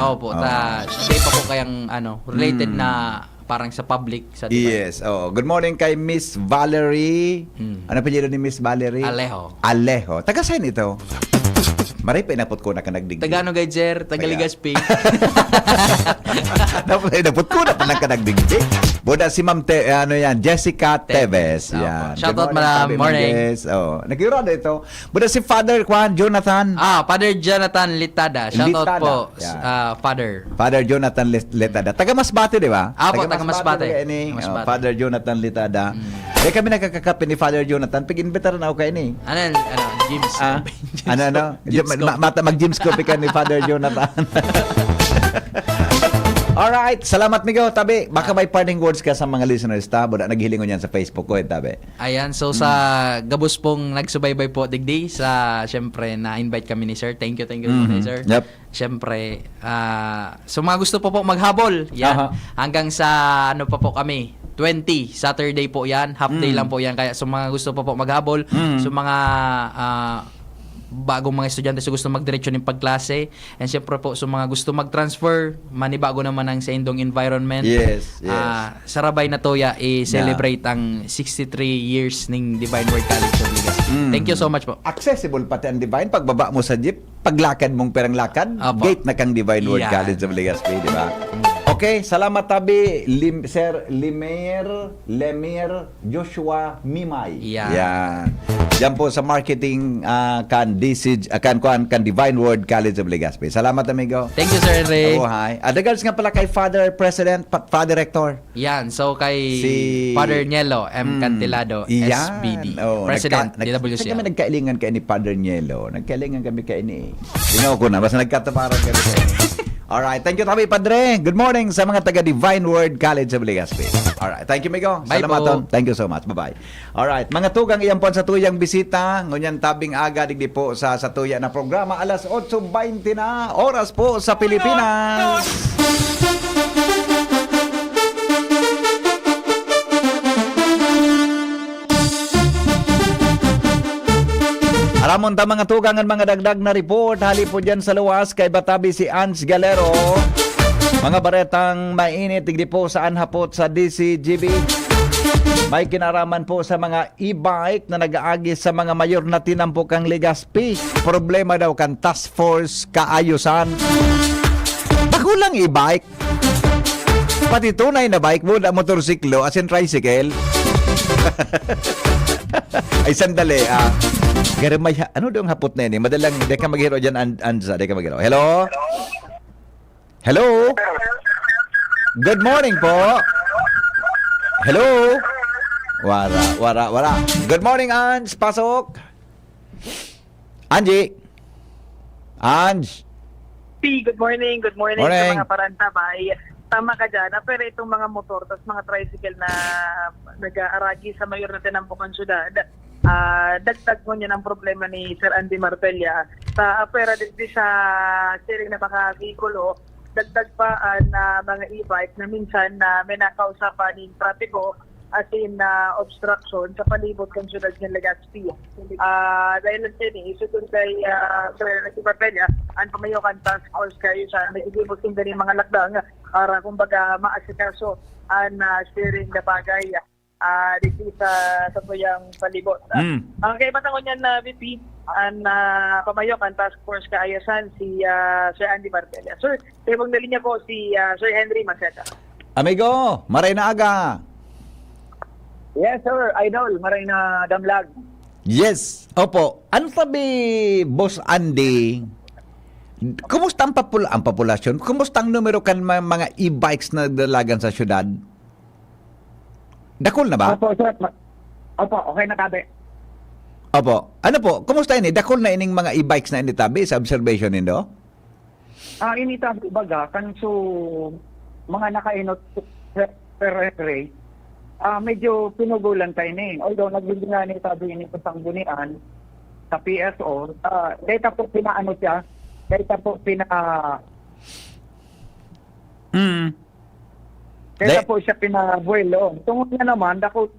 Opo. Day pa po kayang, related na parang sa public. Sa Yes. Oh, good morning kay Miss Valerie. Ano apelyido ni Miss Valerie? Alejo. Taga saan ito? Maray pinapot ko na ka nagdigdi. Tagano guide, sir. Tagaligaspi. Napot ko na palang ka nagdigdi. Buda si Ma'am Jessica Tebes. Yan. Shout out, Good Madam. sabi, Morning. Yes. Oh, nagkiro na ito. Buda si Father Juan Jonathan. Father Jonathan Litada. Shout out Litada. po, Yeah. Father. Father Jonathan Litada. Taga Masbate, di ba? Apo, taga Masbate. Masbate. Father Jonathan Litada. Kami nakakakape ni Father Jonathan. Pag-invitar na ako kayo ni. James. Mag-James Coffee ka ni Father Jonathan. Alright, salamat Migo, tabi. Baka may parting words ka sa mga listeners ta. Buda naghilingon yan sa Facebook ko, tabi. Ayan, so sa gabos pong nagsubaybay po digdi sa syempre na-invite kami ni Sir. Thank you sir. Yep. Syempre, so mga gusto po maghabol. Yan. Hanggang sa pa po kami. 20 Saturday po yan. Half day lang po yan. Kaya so mga gusto po maghabol. So mga bagong mga estudyante so gusto magdiretso ng pagklase, and siyempre po so mga gusto mag-transfer, manibago naman ang sa indong environment. Yes. Sarabay na toya i-celebrate ang 63 years ng Divine Word College of Legazpi. Thank you so much po. Accessible pati ang Divine. Pagbaba mo sa jeep, paglakad mong perang lakad, Apo. gate na kang Divine Word College of Legazpi, di ba? Okay, salamat tabi Sir Lemir Joshua Mimay. Yan. Yan po sa marketing kan Divine Word College of Legazpi. Salamat amigo. Thank you, Sir Henry. Oh, hi. Regards nga pala kay Father President, Father Rector. Yan, so kay Father Nielo M. Cantilado, SBD. President, DWCL. Kami nagkailingan kay ni Father Nielo. Nagkailingan kami kay ni. Sino ko na, basta nagkataparan kami kay ni. Alright, thank you tabi Padre. Good morning sa mga taga Divine Word College of Legazpi. Alright, thank you Migo. Bye Salamaton. po. Thank you so much. Bye-bye. Alright, mga tugang iyan po sa tuyang bisita. Ngunyan tabing aga digdi po sa tuya na programa. Alas 8:20 na oras po sa Pilipinas. Aramon ta mga tugangan mga dagdag na report hali po dyan sa luwas kay Batabi si Ans Galero. Mga baretang mainit tigdi po saan hapot sa DCGB. May kinaraman po sa mga e-bike na nag-aagi sa mga mayor na tinampokang Legazpi. Problema daw kan task force kaayusan. Bakulang e-bike. Pati tunay na bike mo na motorsiklo as in tricycle. Ay, sandali. Garamay, ano daw ang hapot na yun? Madalang, di ka maghiro dyan, Anza, di ka maghiro. Hello? Hello? Good morning po. Hello? Wala. Good morning, Ange. Pasok. Angie. Ange. Good morning. Good morning, Morning. sa mga parantabay. Tama ka dyan. Pero itong mga motor, tas mga tricycle na nag-aaragi sa mayor na tinampukan syudad, dagdag mo niya ng problema ni Sir Andy Martella. Sa pera di sa sharing na mga vehikulo, dagdag pa na mga e-bike na minsan na may nakausapan ng trapiko as in obstruction sa palibot ng syudad ng Legazpi. Dahil lang din, isutun kay Sir Andy Martella, ang pamayokan task force kayo sa nagigibot din ng mga lakdang para kumbaga maasikaso ang steering na bagay dito sa tuyang palibot. Ang kaibatangon niyan na VP, ang pamayokan task force kaayasan si Sir Andy Martella. Sir, tebong na linya po si Sir Henry Maceta. Amigo, maray na aga. Yes, sir. Idol, maray na damlag. Yes. Opo. Ano sabi, Boss Andy? Kumusta ang populasyon? Kumusta ang numero kan mga e-bikes na dalagan sa syudad? Dakol na ba? Opo, sir. Opo, okay na tabi. Opo. Ano po? Kumusta ini? Dakol na ining mga e-bikes na initabi sa observation nindo? Inita baga kanso mga nakainot per rate. Medyo pinugulan tayo ni. Although nagbibigay ni sabi ni Pasanggunian sa PSO, data po pinaano siya, data po data po siya pinabuelo. Tungkol na naman, dako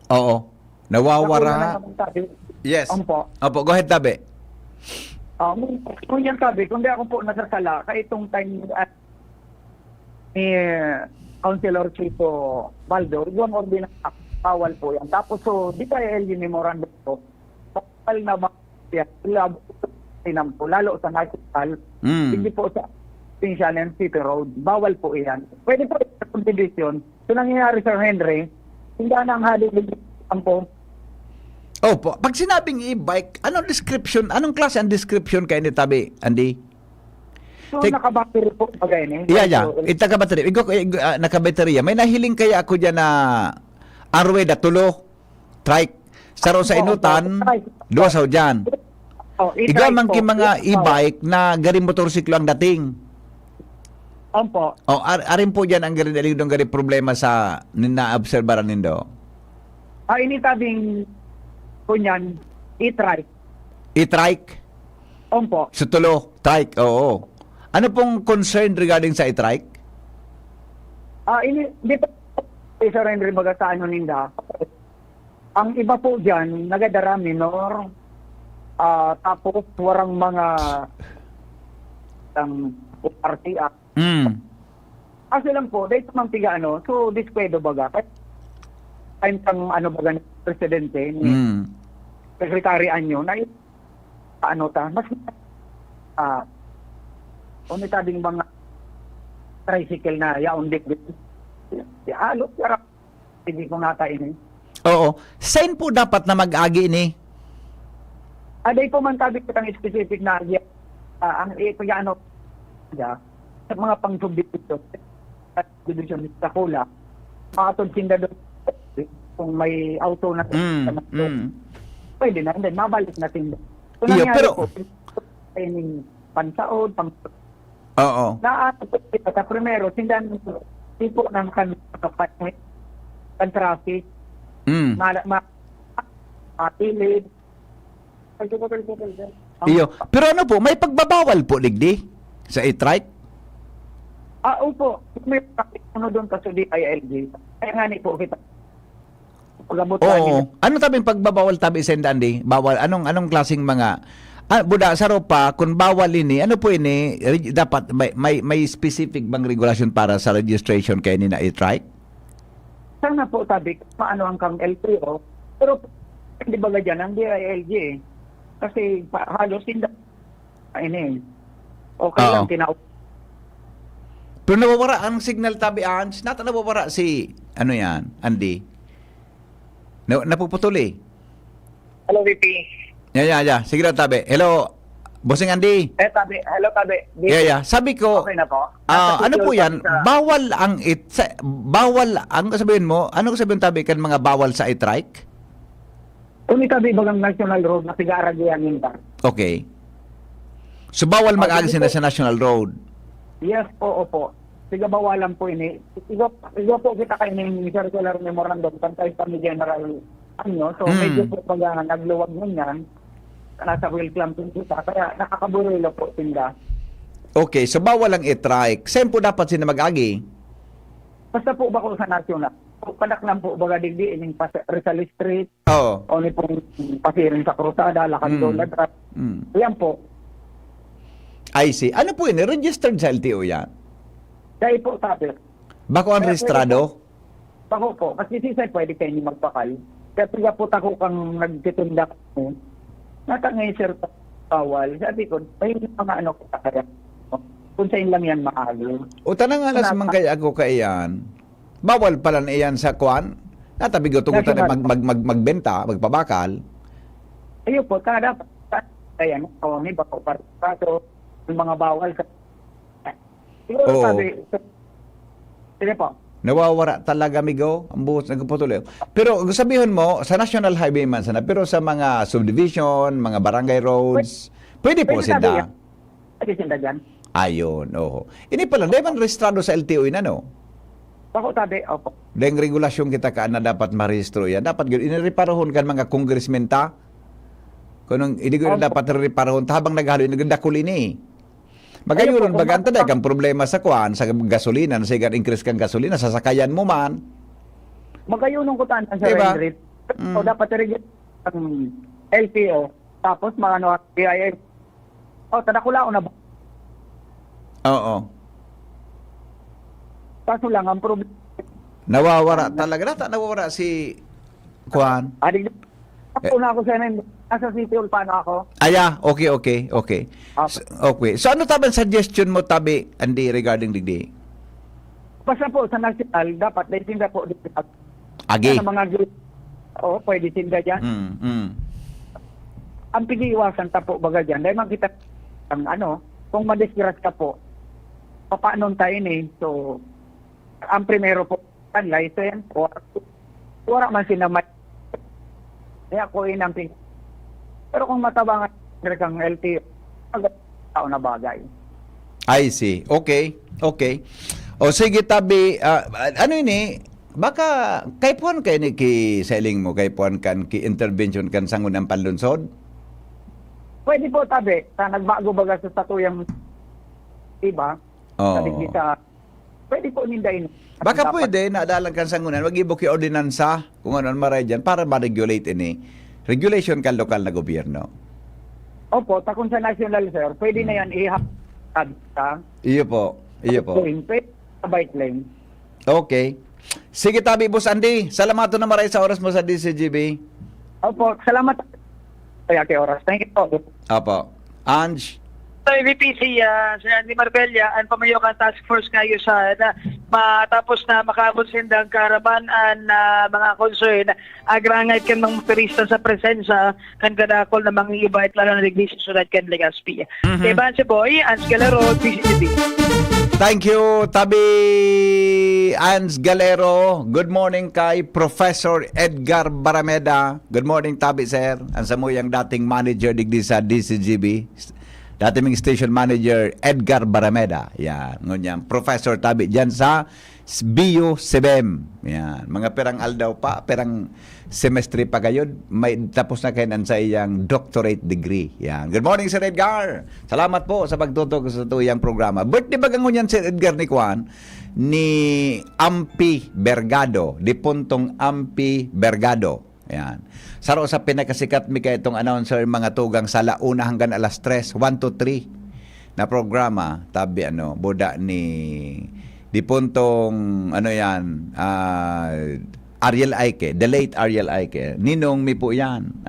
Oo. Nawawara. Yes. Opo. Opo, go ahead, tabi. Kung yan sabi, kung di ako po nasasala, kaya itong time ni Councilor Chico Baldo, yung ordinance bawal po yan. Tapos so, di tayo LG memorandum po, bawal na po, lalo sa national, hindi po sa provincial and city road, bawal po yan. Pwede po sa subdivision. So nangyayari Sir Henry, hindi na ang halik po. Opo. Pag sinabing e-bike, anong description, anong klase ang description kay ni tabi, Andy? So nakabattery po bagay ni. Yeah. Ita ka battery. Naka-baterya. May nahiling kaya ako dyan na arweda, tulo, trike. Saro sa inutan, duwa sa dyan. Ikaw man mga e-bike na garing motorsiklo ang dating. Opo. Arin po dyan ang garing dalidong garing problema sa nina-obserbaran nindo. Initabing kunyan, e-trike. E-trike? Opo. Sa tulo, trike, oo. Ano pong concern regarding sa e-trike? Di pa Sir Henry baga sa ano ninda. Ang iba po dyan, nagadara minor, tapos warang mga RTA. Kasi lang po, dahil sa mga so dispwedo baga. Time kang ano baga ng presidente, ni Secretary Anyo, na mas tabing mga tricycle na yaundik alo sarap hindi ko natain Oo. Saan po dapat na mag-agi ni? aday po man tabi ko tang specific na ang ano sa mga pang-subdivision at division sa Kula makatod sinda doon kung may auto na pwede na then mabalik natin so, iyo pero pansaod oo. Sa primero, sindan tipo ng kan traffic, matilid. Iyo. Pero ano po, may pagbabawal po, ligdi? Sa e-trike? Opo. May ano doon kaso di ILG. Kaya nga ni po kita. Oo. Ano tabing pagbabawal tabi sa Andy? Bawal. Anong klaseng mga buda sa ropa, kung bawal ini, ano po ini, dapat may specific bang regulation para sa registration kay ni na e-trike? Sana po tabi, paano ang kang LTO, pero hindi ba dyan ang DILG eh. Kasi halos hindi, okay lang, Pero nawawara ang signal tabi, Ange. Nawawara si, ano yan, Andy? Napuputuli. Hello, VP. Yeah. Sige daw, tabi. Hello, Bossing Andy. Tabi. Hello, Tabi. Yeah. Sabi ko, Okay na po. ano po yan? Bawal ang sabihin mo, ano sabihin tabi kan mga bawal sa i-trike? Kung itabi bagang national road na tiga-aragyan yun ta. Okay. So bawal mag-agi sila sa National Road. Yes po, opo. Tiga bawalan po ini. Tiga po kita kayo ng circular memorandum pantay pa ni General So medyo po pag nagluwag nun yan, nasa wheel clamping kita, kaya nakakaburilo po tinda. Okay, so bawal ang i-trike. Saan po dapat sila mag-agi? Basta po ba ko sa national? Panak lang po baga digdi ining Rizal Street, Oo. o ni pong pasirin sa Cruzada, Lakad Dola, Yan po. I see. Ano po yun? Registered sa LTO yan? Dahil po sabi, Bako ang registrado? Pako po, kasi sisay pwede kayo ni magpakal. Kaya tiga po tako kang nagtitindak mo, natangay sir bawal. Sabi ko, ay mga ano ko kaya. Kung saan lang yan maalo. O tanang alas man kaya ako kaiyan, bawal pala na iyan sa kwan? Natabigo tungutan na magbenta, magpabakal. Ayun po, kada kaya no, may bako parto yung mga bawal. Siguro Oo. sabi, sige po. Nawawara talaga, amigo. Ang buhos nagputuloy. Pero sabihin mo, sa National Highway man sana, pero sa mga subdivision, mga barangay roads, pwede po Pwede sabi sila. yan. Pwede sila dyan. Ayun, oo. Ini pala, di man registrado sa LTO yun, ano? Bako sabi, opo. Dahil regulasyon kita ka na dapat marehistro yan. Dapat yun, inireparahon kan mga congressmen ta. Kung hindi ko na dapat reparahon ta, habang naghalo, nagdakul ini. Magayuron, Ayun po, baganta dahil kang problema sa kwan, sa gasolina, sa increase kang gasolina, sasakayan mo man. Magayunong ko tantan sa Diba? rate. So, dapat i-register ang LTO. Tapos, mga ano, PIS. Tadakula ko na ba? Oo. Kaso lang, ang problema. Nawawara talaga. Nawawara si kwan. Adig na ako sa nasa City Hall, paano ako? Okay. Okay. Okay. So ano taban suggestion mo, tabi, Andy, regarding digdi? Basta po, sa national, dapat, dahil tinda po, Agi. sa mga group, pwede tinda dyan. Ang pag-iiwasan ta po, baga dyan, dahil makita, ang kung madisgras ka po, paano tayo So, ang primero po, ang license, wala man sinamay. Kaya ko inamping. Pero kung matabangan kang LTO, tao na bagay. I see. Okay. O sige, tabi, ano ini? Baka kay puan kay ni ki selling mo, kay puan kan ki intervention kan sangun ang panlunsod? Pwede po tabi, sa nagbago baga sa statuyang iba, Oo. pwede po nindayin. Baka pwede na adalan kan sangunan, mag-ibok yung ordinansa kung ano maray dyan para ma-regulate ini. Regulation kan lokal na gobyerno. Opo, takon sa national sir, pwede na yan ihapad sa Iyo po. pwede sa bike lane. Okay. Sige, tabi, Boss Andy. Salamat na maray sa oras mo sa DCGB. Opo, salamat. Kaya kay oras. Thank you po. Apo. Ange. Sa VP si Andy Marbella ang pamayokan task force ngayon sa matapos na makabot sindang karabanan na mga concern agrangay kan mga motorista sa presensya kan kadakol na mga iba at lalo na digdi sa syudad kan Legazpi. Diba si Boy, Ans Galero, PCTV. Thank you, tabi Ans Galero. Good morning kay Professor Edgar Barameda. Good morning, tabi, sir. Ang samuyang dating manager digdi sa DCGB. Dating station manager Edgar Barameda. Yan, ngunyan. Professor tabi dyan sa BU Sebem. Yan, mga perang aldaw pa, perang semestre pa kayo, may tapos na kayo sa iyang doctorate degree. Yan. Good morning, Sir Edgar. Salamat po sa pagtutok sa tuyang programa. Birthday ba ngunyan, Sir Edgar, ni Juan? Ni Ampi Bergado, di puntong Ampi Bergado. Yan. Saro sa pinakasikat mi kay itong announcer mga tugang sa launa hanggang alas 3, 1 to 3 na programa. Tabi buda ni di puntong Ariel Aike, the late Ariel Aike. Ninong mi po yan.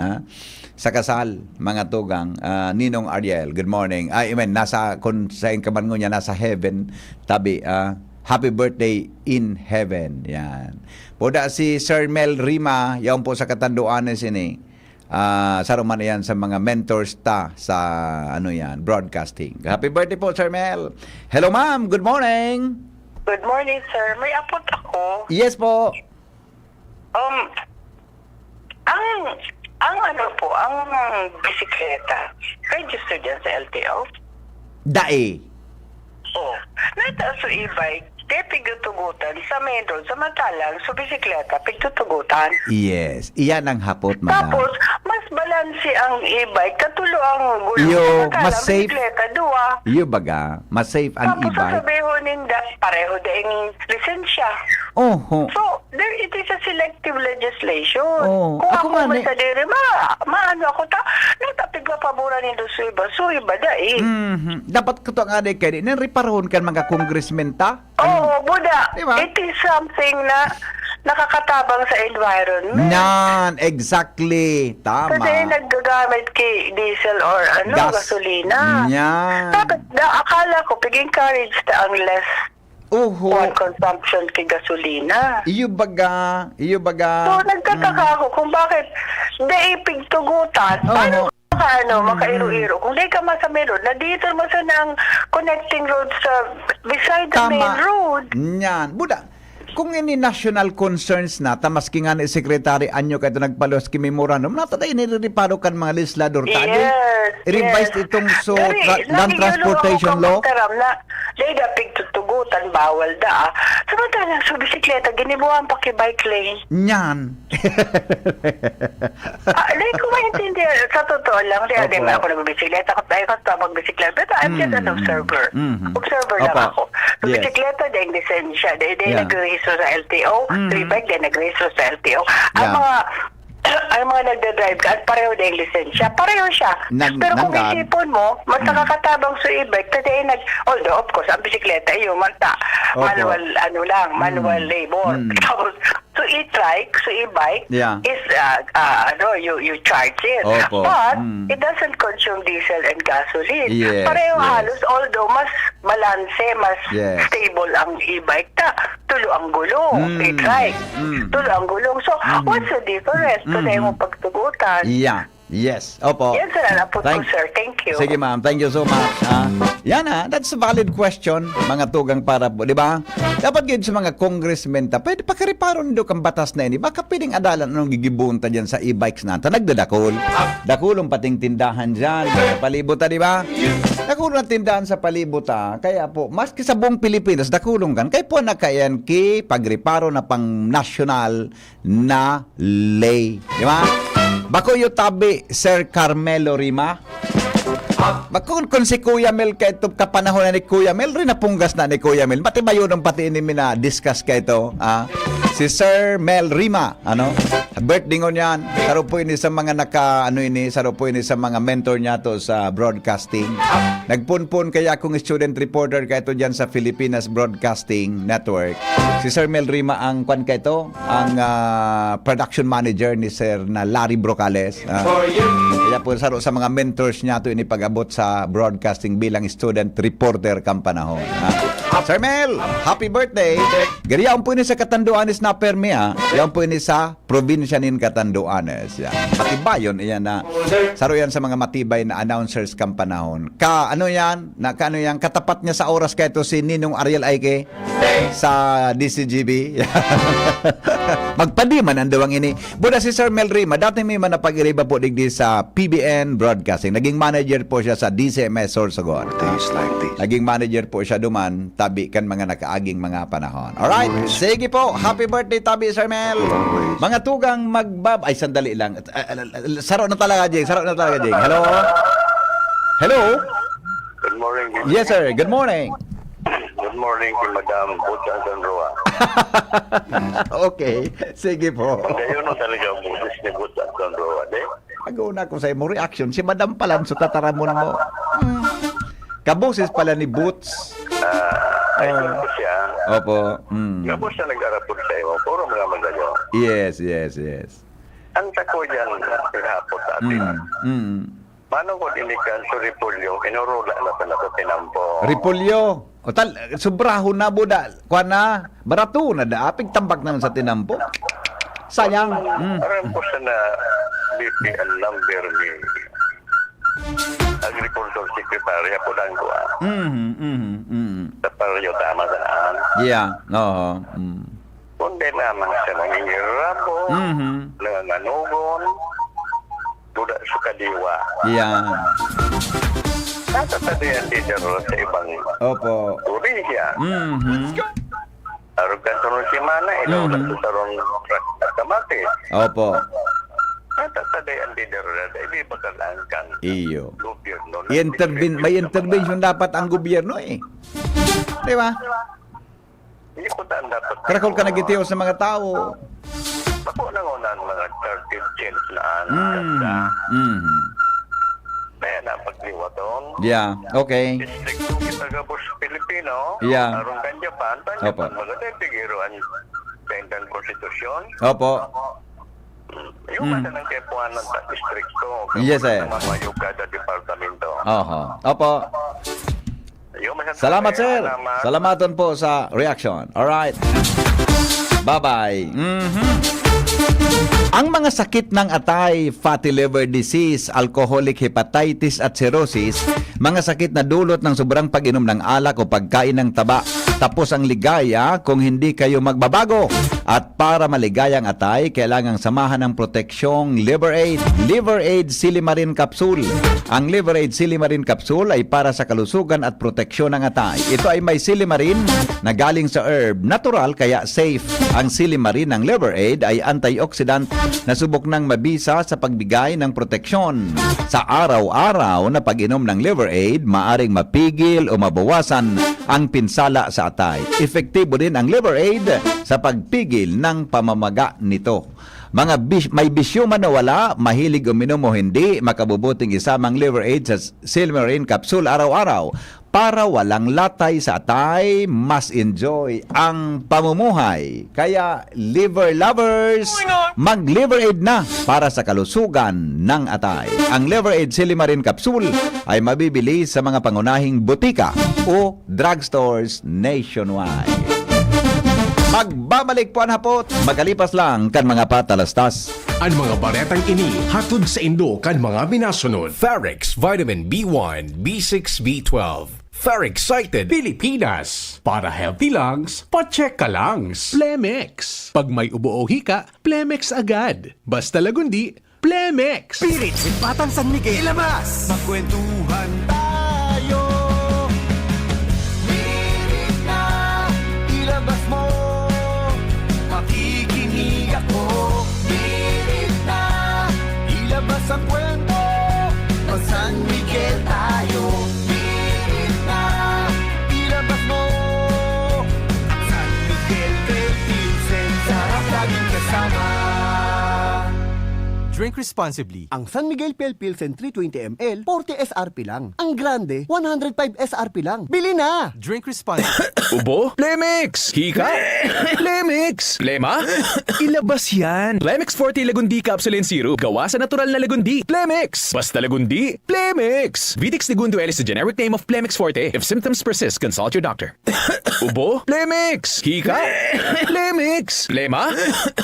Sa kasal, mga tugang. Ninong Ariel, good morning. I mean, kung sa inkaman niya, nasa heaven, tabi, happy birthday in heaven. Yan. Poda si Sir Mel Rima, yan po sa katanduan sini. Saruman yan sa mga mentors sa broadcasting. Happy birthday po, Sir Mel. Hello, ma'am. Good morning. Good morning, sir. May apot ako. Yes po. Ang bisikleta, registered yan sa LTO? Dae. Oo. Nataas sa e-bike, di pigtutugutan sa main road, samantalang sa bisikleta, pigtutugutan. Yes. Iyan ang hapot, madam. Tapos, mas balanse ang e-bike, katulo ang gulo. Yo, Samantalang mas safe. bisikleta, duwa. Iyo baga, mas safe ang Tapos e-bike. sasabihin ninda, pareho daing lisensya. Oh. So, it is a selective legislation. Oh, Kung ako ako nga man ni- sa diri, maano ako natapig pa paboran ni Suiba dai. Dapat ko to nga di kayo, reparahon kan mga congressmen ta? Oo, Buda. Diba? It is something na nakakatabang sa environment. Nan, exactly. Tama. Kasi naggagamit kay diesel or gasolina. Yan. Bakit akala ko pig-encourage ta ang less Oho. fuel consumption kay gasolina. Iyo baga. So, nagtataka ako kung bakit daipig tugutan. Oo. Paano makairo-iro? Kung di ka masami road, na dito mo sa ng connecting road sa beside the main road. Yan. Buda, kung ini national concerns na, tamaski nga ni Secretary Anyo kayo nagpalos ki memorandum, natatayin niriparo kan mga legislador tadi. Revised itong land transportation law. Na, dahil dapig tutugutan, bawal da. Samantalang sa bisikleta, ginibuhan pa kay bike lane. Yan. Hindi ko maintindihan. Sa totoo lang, di Opo. ako nagbisikleta. Tayo ko magbisikleta. Pero I'm just an observer. Observer lang Opo. ako. Sa Yes. bisikleta, dahil lisensya. Dahil Yeah. nag-rehistro sa LTO. Sa e-bike, dahil nag-rehistro sa LTO. Ang mga nagda-drive ka at pareho dahil lisensya. Pareho siya. Pero kung Nanggad. isipon mo, mas nakakatabang sa e-bike, although of course, ang bisikleta, Opo. manual labor. Tapos, so e-trike, so e-bike, Yeah. is, you charge it. Opo. But, it doesn't consume diesel and gasoline. Yes, Pareho yes. halos, although mas balanse, mas Yes. stable ang e-bike tulo ang gulong, e-trike. Tulo ang gulong. So, what's the difference? Tuloy mo pagtugutan. Yeah. Yes. Opo. Yan sila na po, sir. Thank you. Sige ma'am, thank you so much. Yan that's a valid question, mga tugang para po, di ba? Dapat yun sa mga congressmen pwede pakariparon do kang batas na ini. Baka pwedeng adalan anong gigibunta dyan sa e-bikes natin. Nagdadakol. Dakulong pating tindahan dyan, sa palibot, di ba? Dakulong ang tindahan sa palibot, kaya po, maski sa buong Pilipinas, dakulong kan. Kaya po nakayan ki pagriparo na pang national na lay. Di ba? Bako yung tabi, Sir Carmelo Rima. Bakun kung si Kuya Mel ka ito kapanahon na ni Kuya Mel, rin napunggas na ni Kuya Mel. Pati ba yun ang pati ini discuss ka ito? Si Sir Mel Rima, birthday ko niyan. Saro po ini sa mga saro po ini sa mga mentor niya to sa broadcasting. Nagpunpun kaya akong student reporter ka ito dyan sa Filipinas Broadcasting Network. Si Sir Mel Rima ang kwan ka ito, ang production manager ni Sir na Larry Brocales. Kaya po saro sa mga mentors niya to ini pag-abot sa broadcasting bilang student reporter kang panahon. Sir Mel, happy birthday! Gariyaon po ini sa Katanduanes na permi Yan po ini sa probinsya nin Katanduanes. Matibayon iyan na saro yan sa mga matibay na announcers kang panahon. Katapat niya sa oras kaya ito si Ninong Ariel Aike sa DCGB. Magpadiman ang dawang ini. Buda si Sir Mel Rima, dati may manapag-iriba po digdi sa PBN Broadcasting. Naging manager po siya sa DCMS Sorsogon. Naging manager po siya duman, tabi kan mga nakaaging mga panahon. Alright, sige po. Happy birthday, tabi, Sir Mel. Mga tugang ay sandali lang. Saro na talaga, Jeng. Hello? Hello? Good morning. Yes, sir. Good morning. Good morning kay Madam Buta Sanroa. Okay. Sige po. Kayo no talaga ang butis ni Buta Sanroa, de? Pag-una ko sa'yo mo reaction. Si Madam Palan, so tataramon mo. Kaboses pala ni Boots. Ay, ko siya. Opo. Nga po siya nag-arapod sa iyo. Puro mga magayo. Yes. Ang tako yan, pinahapot natin. Manong ko dinikan sa repolyo, inurula na pala sa tinampo. Repolyo. O tal, sobrahon na buda. Kuha na, barato na da. Apig tambak naman sa tinampo. Sayang. Aram ko sa na BPL number ni Agriculture Secretary ako lang ko. Sa paryo tama saan. Yeah. Oo. Kundi naman siya nangingirabo, nanganugon, duda sa kadiwa. Yeah. Natatadayan din sa ibang Opo. Turigya. Arugan turun si Mana, ilaw na sa tarong truck at kamatis. Opo. Natatadayan din na ibibagalangan. Iyo. Gobyerno. May intervention dapat ang gobyerno eh. Di ba? Hindi ko daan dapat. Karakol ka nagitiyo sa mga tao. Ako nangunan mga 30 chance na kaya napagliwa doon. Yeah, okay. District 2 kita gabos Pilipino. Yeah. Arong kan Japan. Opo. Maganda pigiruan sa indang konstitusyon. Opo. Yung mata ng kepuanan sa district 2. Yes, sir. Mamayog kada departamento. Oho. Opo. Salamat, sir. Salamaton po sa reaction. Alright. Bye-bye. Ang mga sakit ng atay, fatty liver disease, alcoholic hepatitis at cirrhosis, mga sakit na dulot ng sobrang pag-inom ng alak o pagkain ng taba. Tapos ang ligaya kung hindi kayo magbabago. At para maligayang atay, kailangang samahan ng proteksyong Liver Aid. Liver Aid Silimarin Capsule. Ang Liver Aid Silimarin Capsule ay para sa kalusugan at proteksyon ng atay. Ito ay may silimarin na galing sa herb. Natural kaya safe. Ang silimarin ng Liver Aid ay antioxidant na subok ng mabisa sa pagbigay ng proteksyon. Sa araw-araw na pag-inom ng Liver Aid, maaring mapigil o mabawasan ang pinsala sa atay. Epektibo din ang Liver Aid sa pagpigil ng pamamaga nito. May bisyo man na wala, mahilig uminom o hindi, makabubuting isamang Liver Aid sa Silimarin Capsule araw-araw para walang latay sa atay, mas enjoy ang pamumuhay. Kaya, liver lovers, mag-Liver Aid na para sa kalusugan ng atay. Ang Liver Aid Silimarin Capsule ay mabibili sa mga pangunahing butika o drugstores nationwide. Magbabalik po ang hapot, magalipas lang kan mga patalastas. Ang mga baretang ini hatod sa Indo kan mga binasunod. Ferrex Vitamin B1, B6, B12. Ferrexited Pilipinas. Para healthy lungs, pacheck ka langs. Plemex. Pag may ubo o hika, Plemex agad. Basta lagundi, Plemex. Spirit with Batang San Miguel. Ilabas! Magkwentuhan tayo. Spirit na ilabas mo. Makikinig ako. Spirit na ilabas ang kwento. Mag San Miguel tayo. Spirit na ilabas mo. San Miguel Philippines, sarap laging kasama. Drink responsibly. Ang San Miguel Pale Pilsen 320 ml, 40 SRP lang. Ang Grande, 105 SRP lang. Bili na! Drink responsibly. Ubo? Plemix! Hika? Plemix! Plema? Ilabas yan! Plemix Forte Lagundi Capsule and Syrup. Gawa sa natural na lagundi. Plemix! Basta lagundi, Plemix! Vitix Segundo L is the generic name of Plemix Forte. If symptoms persist, consult your doctor. Ubo? Plemix! Hika? Plemix! Plema?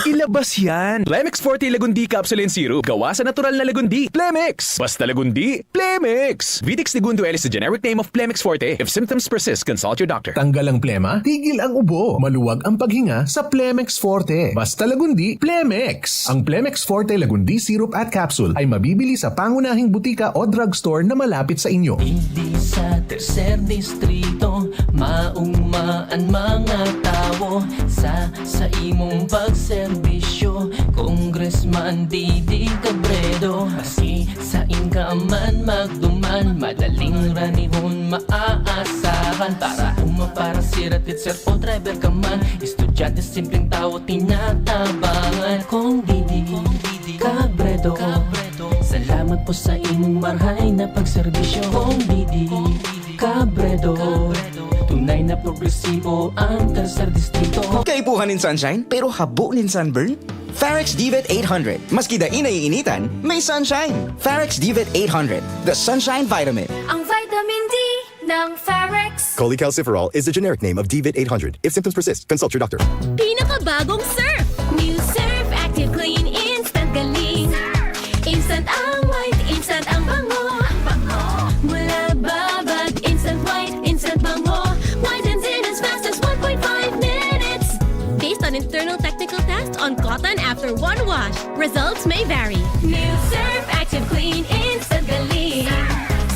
Ilabas yan! Plemix Forte Lagundi Capsule and Syrup. Gawa sa natural na lagundi. Plemix! Basta lagundi, Plemix! Vitix Segundo L is the generic name of Plemix Forte. If symptoms persist, consult your doctor. Tanggal ang plema, tigil ang ubo. Maluwag ang paghinga sa Plemex Forte. Basta lagundi, Plemex. Ang Plemex Forte Lagundi Syrup at Capsule ay mabibili sa pangunahing butika o drugstore na malapit sa inyo. Hindi sa tercer distrito, maugmaan mga tao sa imong pagserbisyo. Congressman Didi Cabredo, maski sa inka man magduman, madaling ranihon maaasahan. Para para siratit sir o driver ka man, estudyante simpleng tao tinatabangan. Kung Didi Cabredo, salamat po sa imong marhay na pagserbisyo. Kung Didi Cabredo, tunay na progresibo ang tercer distrito. Kaipuhan in sunshine, pero habo nin sunburn? Farex Divet 800. Maski daing naiinitan, may sunshine. Farex Divet 800, the sunshine vitamin. Ang vitamin D ng Farex. Cholecalciferol is the generic name of Divet 800. If symptoms persist, consult your doctor. Pinakabagong Surf! New Surf Active Clean Instant Galing. Instant ang white, instant ang bango. Mula babad, instant white, instant bango. Whitens in as fast as 1.5 minutes. Based on internal technical tests on cotton after one wash. Results may vary. New Surf Active Clean Instant Galing.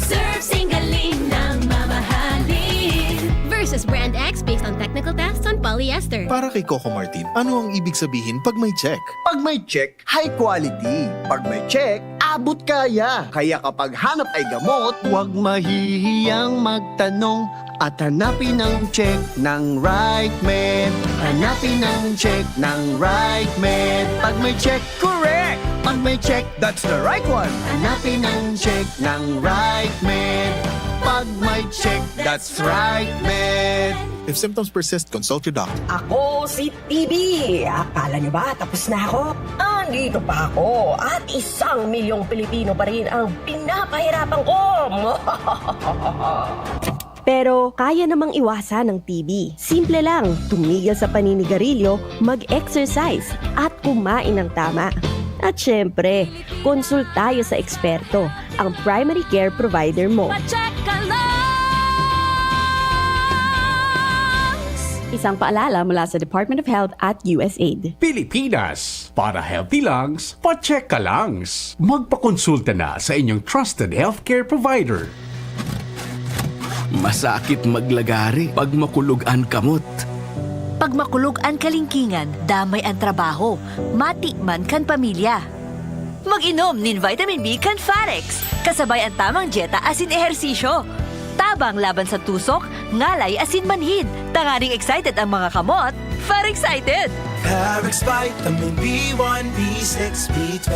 Surf Singaling ng mamahalin. Versus Brand X based on technical tests on polyester. Para kay Coco Martin, ano ang ibig sabihin pag may check? Pag may check, high quality. Pag may check, abot kaya. Kaya kapag hanap ay gamot, huwag mahihiyang magtanong at hanapin ang check ng right med. Hanapin ang check ng right med. Pag may check, correct! Pag may check, that's the right one. Hanapin ang check ng right med. Pag may check, that's right med. If symptoms persist, consult your doctor. Ako si TB. Akala niyo ba tapos na ako? Andito pa ako at 1 milyong Pilipino pa rin ang pinapahirapan ko. Pero kaya namang iwasan ng TB. Simple lang, tumigil sa paninigarilyo, mag-exercise at kumain ng tama. At syempre, consult tayo sa eksperto, ang primary care provider mo. Pacheck ka lang! Isang paalala mula sa Department of Health at USAID. Pilipinas, para healthy lungs, pacheck ka langs. Magpakonsulta na sa inyong trusted healthcare provider. Masakit maglagari pag makulog ang kamot. Pag makulog ang kalingkingan, damay ang trabaho, mati man kan pamilya. Mag-inom nin vitamin B kan Farex, kasabay ang tamang dieta asin ehersisyo. Tabang laban sa tusok, ngalay asin manhid. Tangaring excited ang mga kamot, Farexcited! Farex Vitamin B1, B6, B12.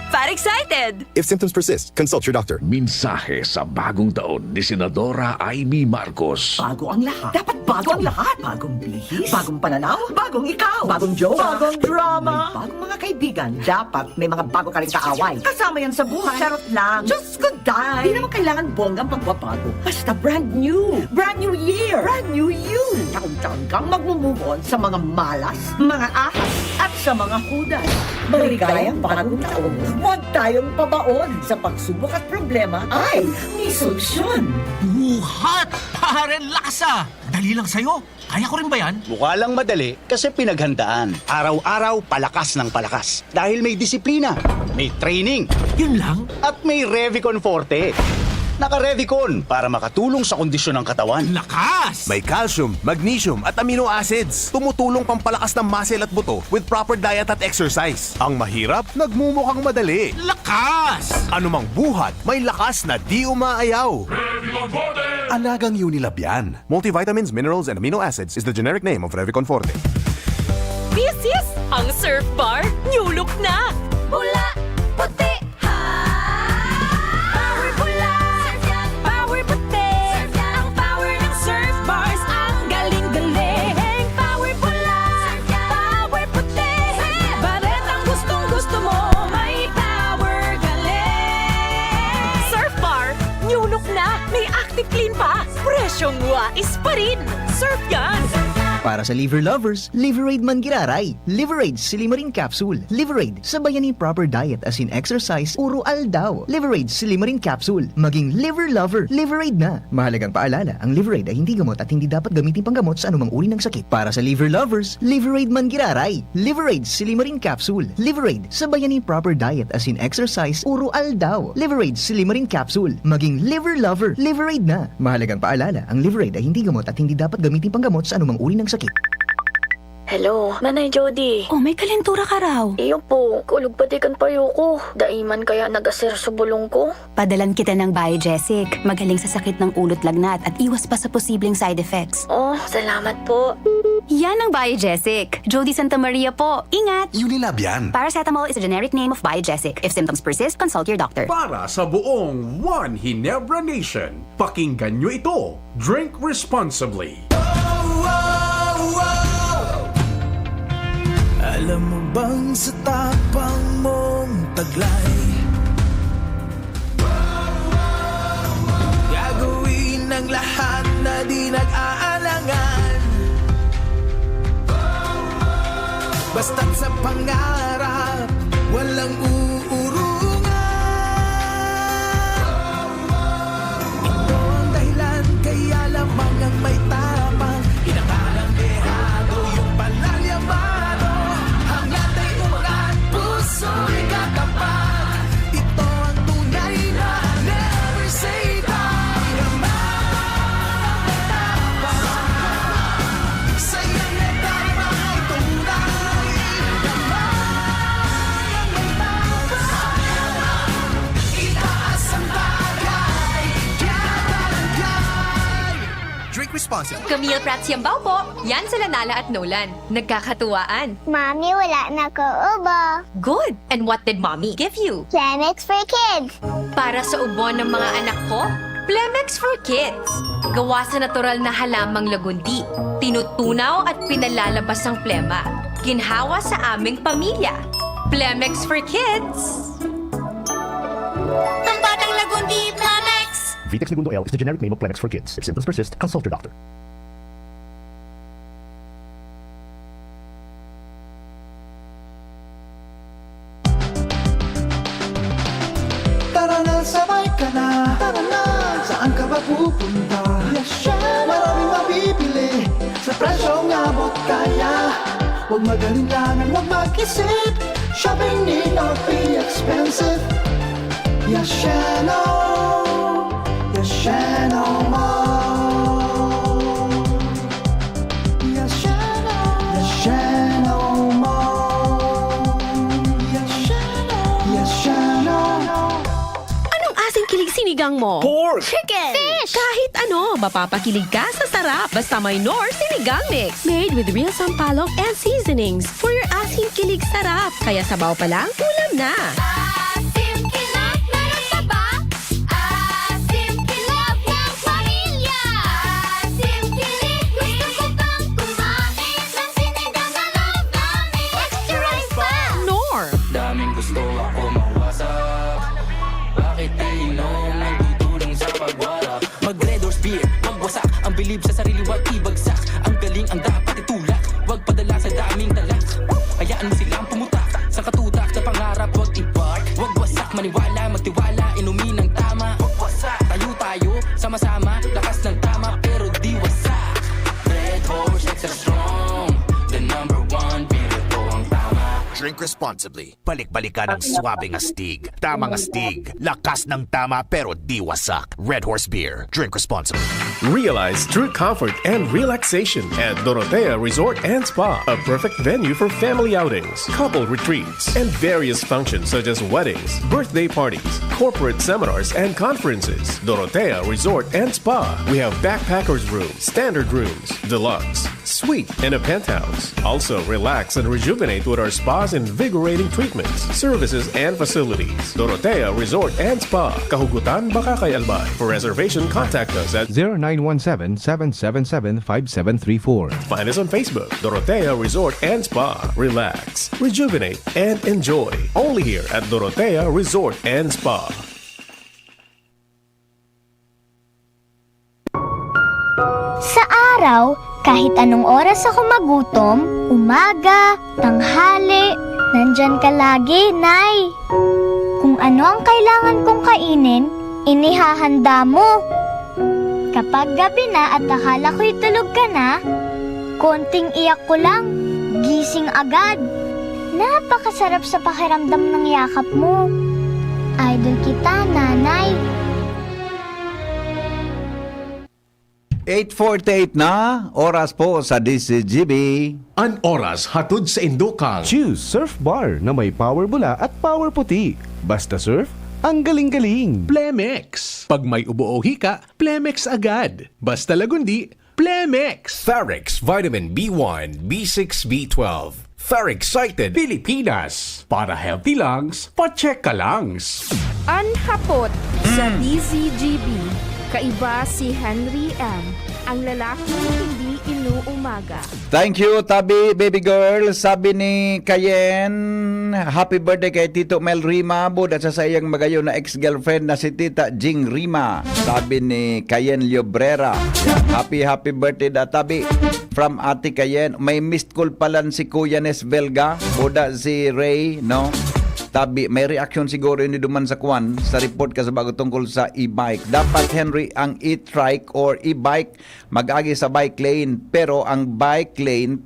Farexcited! If symptoms persist, consult your doctor. Mensahe sa bagong taon ni Senadora Amy Marcos. Bago ang lahat. Dapat bago ang lahat. Bagong bihis, bagong pananaw, bagong ikaw, bagong jowa, bagong drama, may bagong mga kaibigan. Dapat may mga bago ka rin kaaway. Kasama yan sa buhay. Charot lang. Diyos ko, dahil. Di naman kailangan bonggang pagbabago. Basta brand new. Brand new year. Brand new you. Taon-taon kang magmumove on sa mga malas, mga ahas, at sa mga hudas. Maligayang bagong taon. Huwag tayong pabaon sa pagsubok at problema ay may solusyon. Buhat! Paren lasa! Dali lang sa'yo. Kaya ko rin ba yan? Mukha lang madali kasi pinaghandaan. Araw-araw, palakas ng palakas. Dahil may disiplina, may training. Yun lang? At may Revicon Forte. Naka-Revicon para makatulong sa kondisyon ng katawan. Lakas! May calcium, magnesium at amino acids. Tumutulong pampalakas ng muscle at buto with proper diet at exercise. Ang mahirap, nagmumukhang madali. Lakas! Anumang buhat, may lakas na di umaayaw. Alagang Unilab yan. Multivitamins, minerals, and amino acids is the generic name of Revicon Forte. This is ang Surf Bar New Look na! Pula, puti, power pula, power puti. Ang power ng Surf Bars, ang galing-galing. Power pula, power puti. Baret ang gustong-gusto mo, may power galing. Surf Bar New Look na! May active clean pa! Presyong wais pa rin! Surf yan! Para sa liver lovers, Liverade man giraray. Liverade Silimarin Capsule. Liverade, sabayan ni proper diet as in exercise, uro aldaw. Liverade Silimarin Capsule. Maging liver lover, Liverade na. Mahalagang paalala, ang Liverade ay hindi gamot at hindi dapat gamitin panggamot sa anumang uri ng sakit. Para sa liver lovers, Liverade man giraray. Liverade Silimarin Capsule. Liverade, sabayan ni proper diet as in exercise, uro aldaw. Liverade Silimarin Capsule. Maging liver lover, Liverade na. Mahalagang paalala, ang Liverade ay hindi gamot at hindi dapat gamitin panggamot sa anumang uri ng sakit. Hello, Nanay Jody. Oh, may kalentura ka raw. Iyo po, kulog patikan payo ko. Daiman kaya nagasir sa bulong ko. Padalan kita ng Biogesic. Magaling sa sakit ng ulot lagnat at iwas pa sa posibleng side effects. Oh, salamat po. Yan ang Biogesic. Jody Santa Maria po. Ingat! Unilab yan. Paracetamol is a generic name of Biogesic. If symptoms persist, consult your doctor. Para sa buong One Hinebra Nation, pakinggan nyo ito. Drink responsibly. Alam mo bang sa tapang mong taglay, gagawin ang lahat na di nag-aalangan, basta't sa pangarap walang uurungan. Ito ang dahilan kaya lamang ang may tapang, inakalang dehado yung palalyamano. Hangat ay umangat, puso'y katapat. Ito ang tunay na never say die. Yaman ang tapang, sayang na tama ay tunay. Drink responsibly. Camille Prats Yambaw po. Yan sila Nala at Nolan. Nagkakatuwaan. Mommy, wala na ko ubo. Good. And what did Mommy give you? Plemex for kids. Para sa ubo ng mga anak ko, Plemex for Kids. Gawa sa natural na halamang lagundi. Tinutunaw at pinalalabas ang plema. Ginhawa sa aming pamilya. Plemex for Kids. Ang batang lagundi, Plemex! Vitex Segundo L is the generic name of Plemex for kids. If symptoms persist, consult your doctor. Tara na, sabay ka na. Tara na, saan ka ba pupunta? Maraming mabibili sa presyong abot kaya. Huwag magalinlangan, huwag mag-isip. Shopping need not be expensive. Yashano, Yashano Mall. Yashano, Yashano Mall. Yashano, Yashano. Anong asing kilig sinigang mo? Pork! Chicken! Fish! Kahit ano, mapapakilig ka sa sarap. Basta may Knorr Sinigang Mix. Made with real sampalok and seasonings for your asing kilig sarap. Kaya sabaw pa lang, ulam na. Daming gusto ako mawasak. Bakit inom nagtutulong sa pagwala? Mag-Red Horse Beer, wag wasak. Ang bilib sa sarili, wag ibagsak. Ang galing ang dapat itulak. Wag padala sa daming talak. Hayaan mo silang pumutak sa katutak, sa pangarap, wag i-park. Wag wasak, maniwala, magtiwala, inumin ng tama. Wag wasak, tayo, sama-sama, lakas ng tama, pero di wasak. Red Horse, extra strong. The number one beer, ito ang tama. Drink responsibly. Balik-balikan ang swabing astig. Tamang astig. Lakas ng tama pero di wasak. Red Horse Beer. Drink responsibly. Realize true comfort and relaxation at Dorotea Resort and Spa, a perfect venue for family outings, couple retreats, and various functions such as weddings, birthday parties, corporate seminars, and conferences. Dorotea Resort and Spa. We have backpackers rooms, standard rooms, deluxe, suite, and a penthouse. Also, relax and rejuvenate with our spas and invigorating treatments, services, and facilities. Dorotea Resort and Spa, Kahugutan, Bakakay, Albay. For reservation, contact us at 0917-777-5734. Find us on Facebook, Dorotea Resort and Spa. Relax, rejuvenate, and enjoy. Only here at Dorotea Resort and Spa. Sa araw, kahit anong oras ako magutom, umaga, tanghali, nandyan ka lagi, Nay. Kung ano ang kailangan kong kainin, inihahanda mo. Kapag gabi na at akala ko'y tulog ka na, konting iyak ko lang, gising agad. Napakasarap sa pakiramdam ng yakap mo. Idol kita, Nanay. 8:48 na, oras po sa DCGB. An oras hatod sa Indukang. Choose Surf Bar na may power bula at power puti. Basta surf, ang galing-galing. Plemex. Pag may ubo o hika, Plemex agad. Basta lagundi, Plemex. Ferrex Vitamin B1, B6, B12. Ferrexited Pilipinas. Para healthy lungs, pa-check ka langs. Anhapot sa DCGB. Kaiba si Henry M. Ang lalaking hindi inuumaga. Thank you, Tabi, baby girl. Sabi ni Kayen, happy birthday kay Tito Mel Rima, buda sa sayang magayo na ex-girlfriend na si Tita Jing Rima. Sabi ni Kayen Llobrera. Happy birthday da, Tabi. From Ate Kayen, may missed call palan si Kuya Nes Belga, buda si Ray, no? Tabi, may reaction siguro yun duman sa kwan sa report kasi bago tungkol sa e-bike. Dapat, Henry, ang e-trike or e-bike mag-agi sa bike lane, pero ang bike lane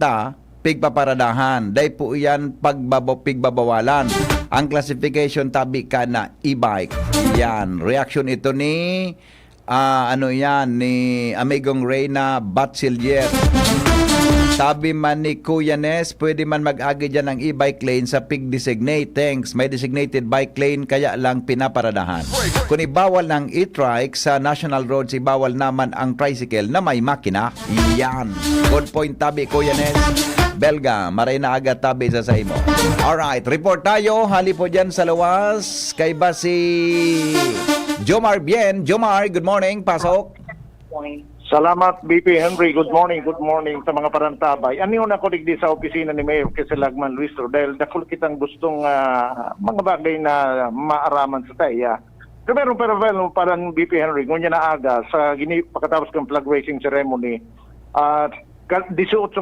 pigpaparadahan. Dahil po yan pigbabawalan. Ang classification, Tabi, ka na e-bike. Yan. Reaction ito ni ni Amigong Reyna Batsillier. Sabi man ni Kuya Nes, pwede man mag-agi dyan ng e-bike lane sa pig designate. Thanks. May designated bike lane kaya lang pinaparadahan. Kung ibawal ng e-trike sa national roads, ibawal naman ang tricycle na may makina. Yan. Good point, Tabi, Kuya Nes. Belga, maray na agad, Tabi, sa imo. Alright, report tayo. Hali po dyan sa luwas. Kay ba si Jomar Bien. Jomar, good morning. Pasok. Salamat, BP Henry. Good morning sa mga parantabay. Ano na ko digdi sa opisina ni Mayor Keselagman Luis Rodel dahil kitang gustong mga bagay na maaraman sa tayo. Pero parang BP Henry, ngunya na aga sa pagkatapos ng flag raising ceremony, 18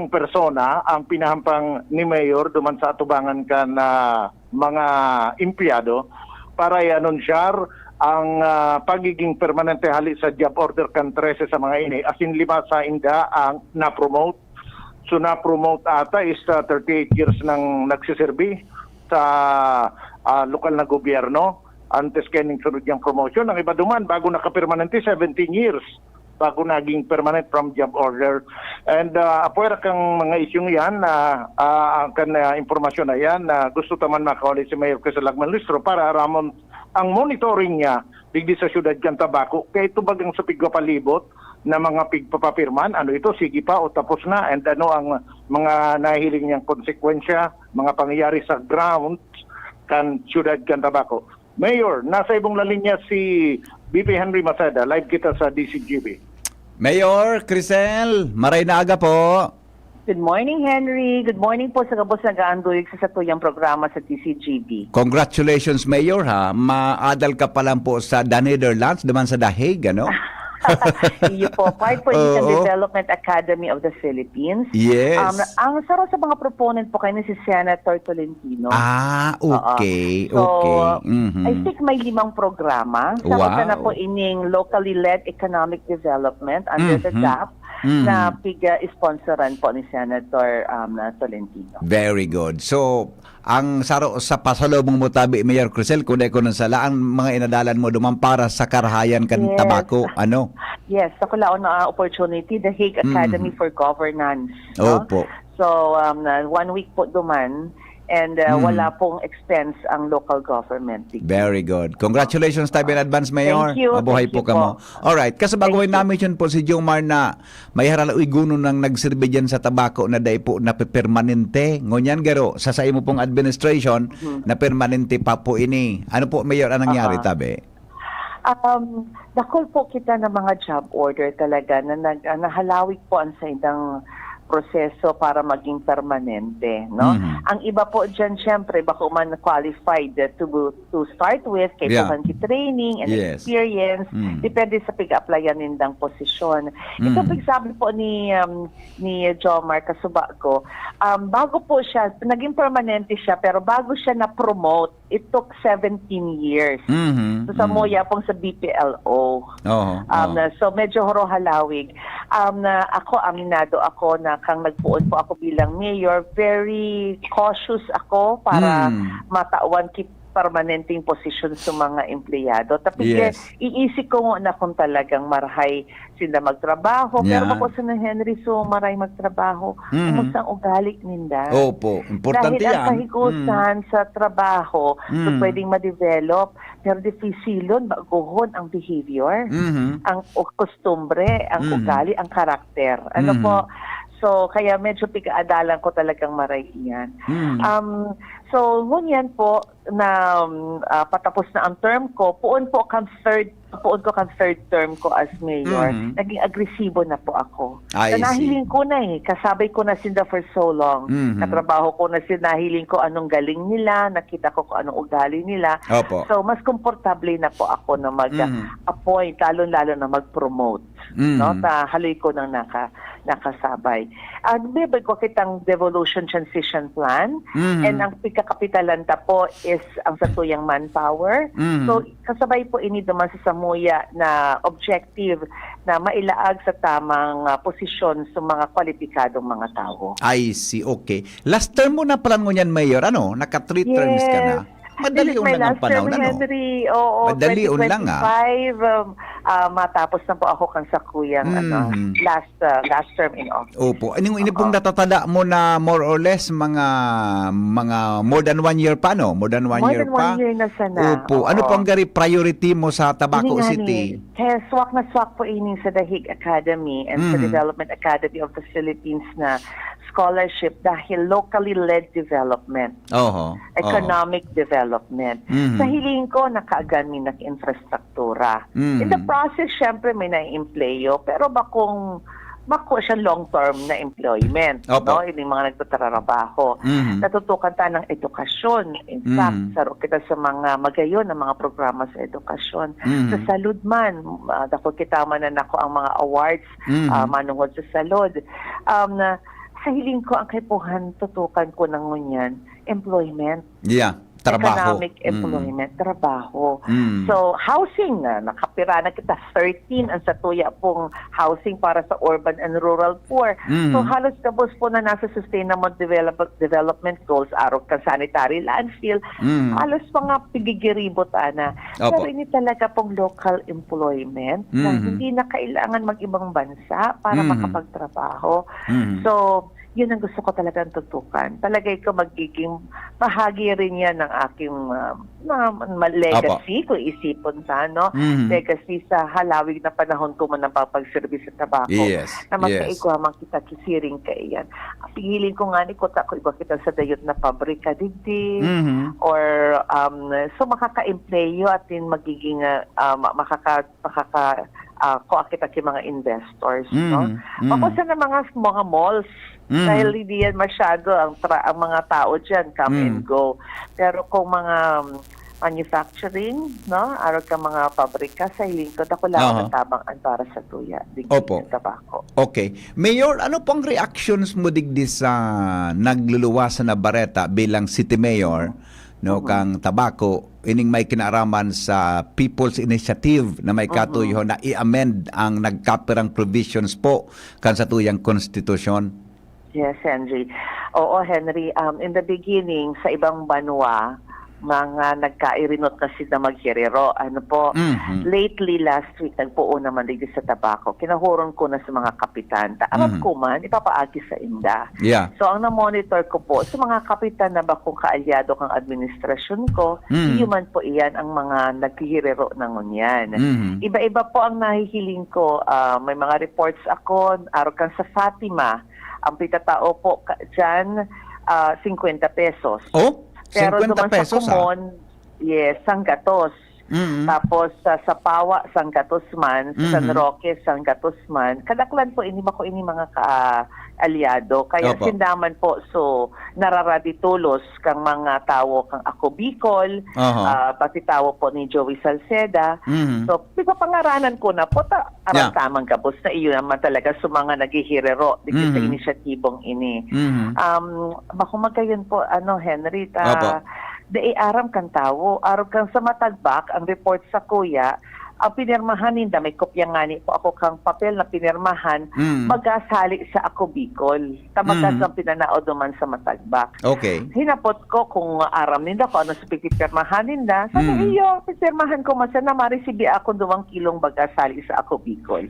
persona ang pinahampang ni Mayor duman sa atubangan ka na mga empleyado para i-anunsyar ang pagiging permanente hali sa job order kan 13 sa mga ini. As in 5 sa inda ang na-promote. So na-promote ata is 38 years nang nagsiserbi sa lokal na gobyerno. Antes kaning sunod yung promotion. Ang iba duman, bago naka-permanente, 17 years bago naging permanent from job order. And apuera kang mga isyong yan, ang informasyon na yan, gusto taman makawali si Mayor Keselagman Listro para ramon ang monitoring niya digdi sa syudad kan Tabaco. Kaya ito bagang sa pigpapalibot na mga pigpapapirman, ano ito, sige pa o tapos na, and ano ang mga nahihiling niyang konsekwensya, mga pangyayari sa ground kan syudad kan Tabaco. Mayor, nasa ibong lalinya si BP Henry Masada, live kita sa DCGB. Mayor Crisel, maray na aga po. Good morning, Henry. Good morning po sa kabos nag-aanduig sa satuyang programa sa TCGB. Congratulations, Mayor, ha. Maadal ka pa lang po sa The Netherlands, naman sa The Hague, ano? Iyo po, part po dito ng Development Academy of the Philippines. Yes. Ang saro sa mga proponent po kayo ni si Senator Tolentino. Okay. I think may 5 programa. Sa na po ining locally led economic development under the DAP na pig-sponsoran po ni Senator Tolentino. Very good. So, ang saro sa pasalubong mo, Tabi, Mayor Crisel, kundi ko nang sala, ang mga inadalan mo duman para sa karahayan kan Tabaco, ano? Yes, sa kulaon na opportunity, the Hague Academy for Governance. No? Opo. So, 1 week po duman, and wala pong expense ang local government. Very good. Congratulations, Tabi, in advance, Mayor. Thank you. Mabuhay po ka mo. Alright, kasabagawin namin yun po si Jomar na may haraloy guno nang nagsirbi dyan sa Tabaco na dahi po na permanente. Ngunyan garo, sa mo pong administration na permanente pa po ini. Ano po, Mayor, anong nangyari, Tabi? Dakol po kita ng mga job order talaga na nahalawig po ang sa idang proseso para maging permanente, no? Ang iba po diyan syempre baka man qualified to start with kay training and experience, depende sa pig-applyan nindang posisyon. Ito for example po ni Jomar Casubaco, bago po siya naging permanente siya pero bago siya na promote, it took 17 years. So sa moya pong sa BPLO. So medyo halawig. Ako aminado ako na kang nagpuon po ako bilang mayor, very cautious ako para matawan permanenteng posisyon sa mga empleyado. Tapi iisip ko na kung talagang marahay sila magtrabaho. Pero ako sa Henry, so maray magtrabaho. Kumusta ang ugali ninda? Opo, importante dahil yan. Dahil ang kahigusan sa trabaho, so pwedeng ma-develop, pero difisilon, baguhon ang behavior, ang kostumbre, ang ugali, ang karakter. Ano po? So, kaya medyo pika-adalan ko talagang maray yan. So, ngunyan po na patapos na ang term ko, puon ko kang third term ko as mayor. Naging agresibo na po ako. I see. Nahiling ko na kasabay ko na sila for so long. Natrabaho ko na sila, nahiling ko anong galing nila, nakita ko kung anong ugali nila. Opo. So, mas komportable na po ako na mag-appoint, lalo-lalo na mag-promote. No? Haloy ko nang nakasabay. Bibig ko kitang devolution transition plan, and ang pagkakapitalan po is ang satuyang manpower. So, kasabay po ini duman sa Samuya na objective na mailaag sa tamang posisyon sa mga kwalipikadong mga tao. I see, okay. Last term mo na pala ngunyan, Mayor. Naka 3 terms ka na. Madali lang ang panahon, Henry, oo, Madali 2025, lang, matapos na po ako kang sakuyang last term in office. Opo. Anong pong natatada mo na more or less mga more than 1 year pa, no? More than 1 year pa? More than 1 year na sana. Opo. Ano pong priority mo sa Tabaco City? Kaya swak na swak po ini sa Dahig Academy and sa Development Academy of the Philippines na scholarship dahil locally led development. Economic development. Sa hiling ko, nakaagan mi infrastruktura. In the process, syempre may na-employo, pero bakong siya long-term na employment. No? Yung mga nagtatrabaho. Natutukan tayo ng edukasyon. In fact, saro kita sa mga magayon ng mga programa sa edukasyon. Sa salud man, dako kita mananako ang mga awards manungod sa salud. Sa hiling ko, ang kaipuhan, tutukan ko ng ngunyan, employment. Yeah. Trabaho. Economic employment, trabaho. So, housing na, nakapira na kita 13 ang satuya pong housing para sa urban and rural poor. So, halos kabos po na nasa sustainable development goals, araw ka sanitary landfill, halos mga pigigiribot na. Pero ini talaga pong local employment na hindi na kailangan mag-ibang bansa para makapagtrabaho. So, yun ang gusto ko talagang tutukan. Palagay ko magiging bahagi rin yan ng aking legacy, kung isipon sa, legacy sa halawig na panahon ko man napapagservice sa tabako. Na magkaigwamang kita kisiring ka iyan. Pingilin ko nga ni Kota ko iba kita sa dayot na pabrika digdi, or so makaka-empleyo at din magiging ko kita ki mga investors. Makusa na mga malls, dahil hindi yan masyado ang mga tao dyan, come and go. Pero kung mga manufacturing, araw ka mga pabrika, sa hiling ko, ako lang ang tabang para sa tuya. Opo. Tabako. Okay. Mayor, ano pong reactions mo digdi sa nagluluwasan na bareta bilang city mayor, kang Tabaco, ining may kinaraman sa People's Initiative na may katuyo na i-amend ang nagkapirang provisions po kan sa tuyang konstitusyon? Yes, Henry. Oo, Henry. In the beginning, sa ibang banwa, mga nagkairinot kasi na maghirero. Lately, last week, nagpuo naman dito sa Tabaco. Kinahuron ko na sa mga kapitan. Alam ko man, ipapaagi sa inda. Yeah. So, ang na-monitor ko po, sa mga kapitan na bakong kaalyado kang administrasyon ko, human po iyan ang mga naghihirero ng ngunyan. Iba-iba po ang nahihiling ko. May mga reports ako, araw kan sa Fatima. Ang pitatao po dyan, 50 pesos. Pero 50 pesos, sa Kumon, Sanggatos. Tapos sa Pawa, Sanggatos man. Sa San Roque, Sanggatos man. Kadaklan po, ini mga ka-alyado. Kaya sindaman po, so nararaditulos kang mga tao kang ako Bicol, pati tao po ni Joey Salceda. So, pangaranan ko na po, tamang kabos na iyo naman talaga sa mga naghihirero dito sa inisyatibong ini. Magkayon po, Henry, aram kang tao, aram kang sa matagbak, ang report sa kuya, ang pinirmahan ninda, may kopya nga ni po ako kang papel na pinirmahan, magasali sa ako Bicol. Tamagas ang pinanao duman sa matagbak. Okay. Hinapot ko kung aram ninda, kung ano sa pipirmahan ninda, sabi iyo, pipirmahan ko masa na marisibi ako 2 kilong bagasali sa ako Bicol.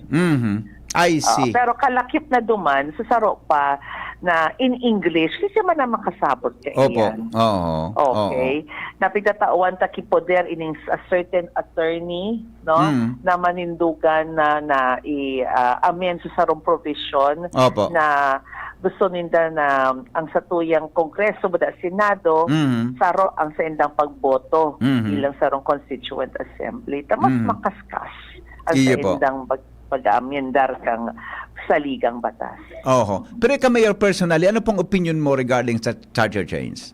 I see. Pero kalakip na duman, susaro pa na in English, kasi man na makasabot ka iyan. Okay. Napigtatauan ta kipoder ining a certain attorney, na manindugan na i-amend sa sarong provision na gusto ninda na ang satuyang Kongreso o Senado saro ang sa indang pagboto bilang sarong Constituent Assembly. Mas makaskas ang sa Iyo po. indang pag-amyendar kang saligang batas. Oho. Pero ikaw, Mayor, personally, ano pong opinion mo regarding sa charter change?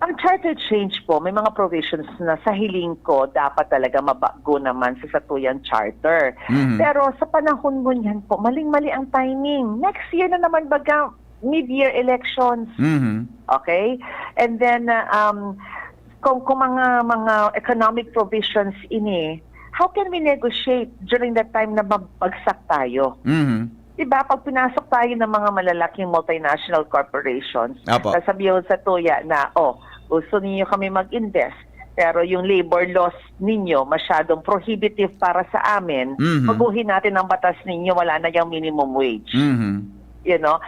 Ang charter change po, may mga provisions na sa hiling ko dapat talaga mabago naman sa satuyang charter. Pero sa panahon mo niyan po, maling-mali ang timing. Next year na naman baga mid-year elections. Okay? And then, kung mga economic provisions ini, how can we negotiate during that time na mabagsak tayo? Diba, pag pinasok tayo ng mga malalaking multinational corporations, sasabihin sa tuya na, gusto ninyo kami mag-invest, pero yung labor laws ninyo masyadong prohibitive para sa amin, baguhin natin ang batas ninyo, wala na yung minimum wage. You know?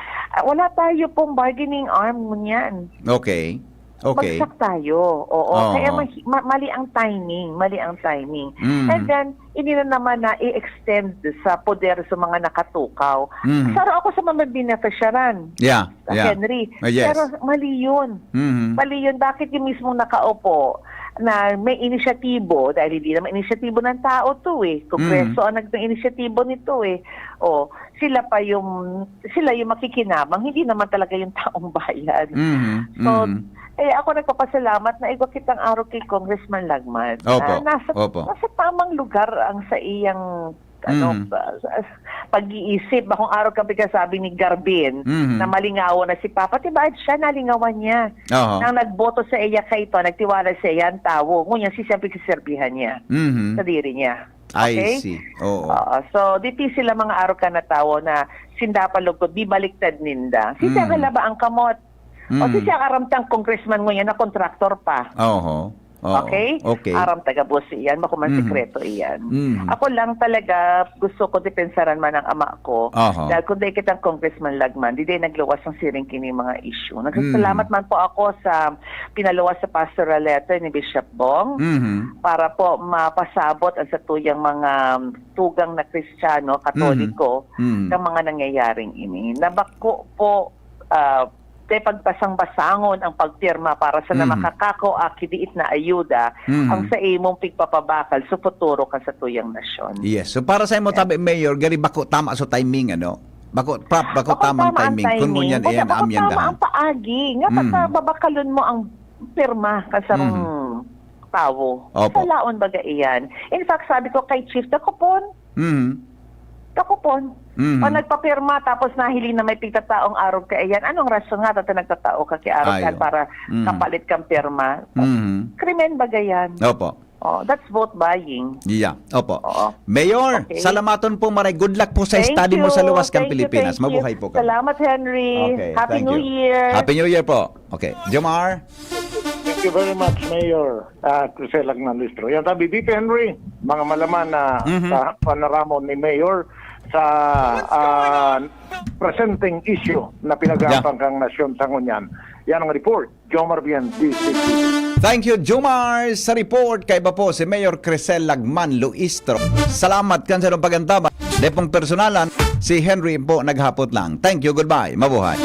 Wala tayo pong bargaining arm niyan. Okay. Bagsak tayo. Kaya mali ang timing. And then, hindi na naman na i-extend sa poder sa mga nakatukaw. Saro ako sa mga beneficiaran. Henry. Yes. Pero mali yun. Mali yun. Bakit yung mismong nakaupo na may inisyatibo, dahil hindi naman inisyatibo ng tao to Kongreso ang nag-inisyatibo nito sila yung makikinabang, hindi naman talaga yung taong bayan. So, ako nagpapasalamat na igwa kitang araw kay Congressman Lagman. Nasa tamang lugar ang sa iyang pag-iisip. Bakong araw kami kasabi ni Garbin na malingawan na si Papa. Diba siya nalingawan niya? Nang nagboto sa iya kay ito, nagtiwala sa iya ang tawo. Ngunyan siyempre kiserbihan niya sa diri niya. Okay? I see. So, dito sila mga araw ka na tao na sindapalugod, di baliktad ninda. Si siya ba ang kamot? O si siya karamtang congressman ngayon na kontraktor pa. Okay? Aram taga-boss iyan, makuman sikreto iyan. Ako lang talaga gusto ko depensaran man ang ama ko. Dahil kung di kitang Congressman Lagman, di nagluwas ng siring kini mga issue. Nagsasalamat man po ako sa pinaluwas sa pastoral letter ni Bishop Bong para po mapasabot ang satuyang mga tugang na Kristiyano, Katoliko ng mga nangyayaring ini. Nabako po pagpasang-basangon ang pagpirma para sa na makakako kidiit na ayuda ang sa imong pigpapabakal sa futuro ka sa tuyang nasyon. Yes. So para sa imo tabi, Mayor, gari bako tama sa timing, Bako tamang timing. Kung mo yan amyan tama ang paagi. Nga babakalon mo ang pirma ka sa tao. Sa laon baga iyan. In fact, sabi ko kay Chief Takupon, o nagpapirma tapos nahiling na may pigtataong araw ka iyan. Anong rason nga dati nagtatao ka kay araw ka para kapalit kang pirma? Krimen ba yan? That's vote buying. Yeah, Mayor, salamaton po maray. Good luck po sa study mo sa luwas kang Pilipinas. Mabuhay po ka. Salamat, Henry. Happy New Year. Happy New Year po. Okay. Jomar? Thank you very much, Mayor Crisel Lagman Listro. Yan tabi, BP Henry, mga malaman na sa panorama ni Mayor sa presenting issue na pinag-aapang kang nasyon sa ngunyan. Yan ang report. Jomar Bien, DCP. Thank you, Jomar, sa report. Kay ba po si Mayor Crisel Lagman Luistro. Salamat kan sa pagantaba. Depong personalan, si Henry po naghapot lang. Thank you, goodbye. Mabuhay.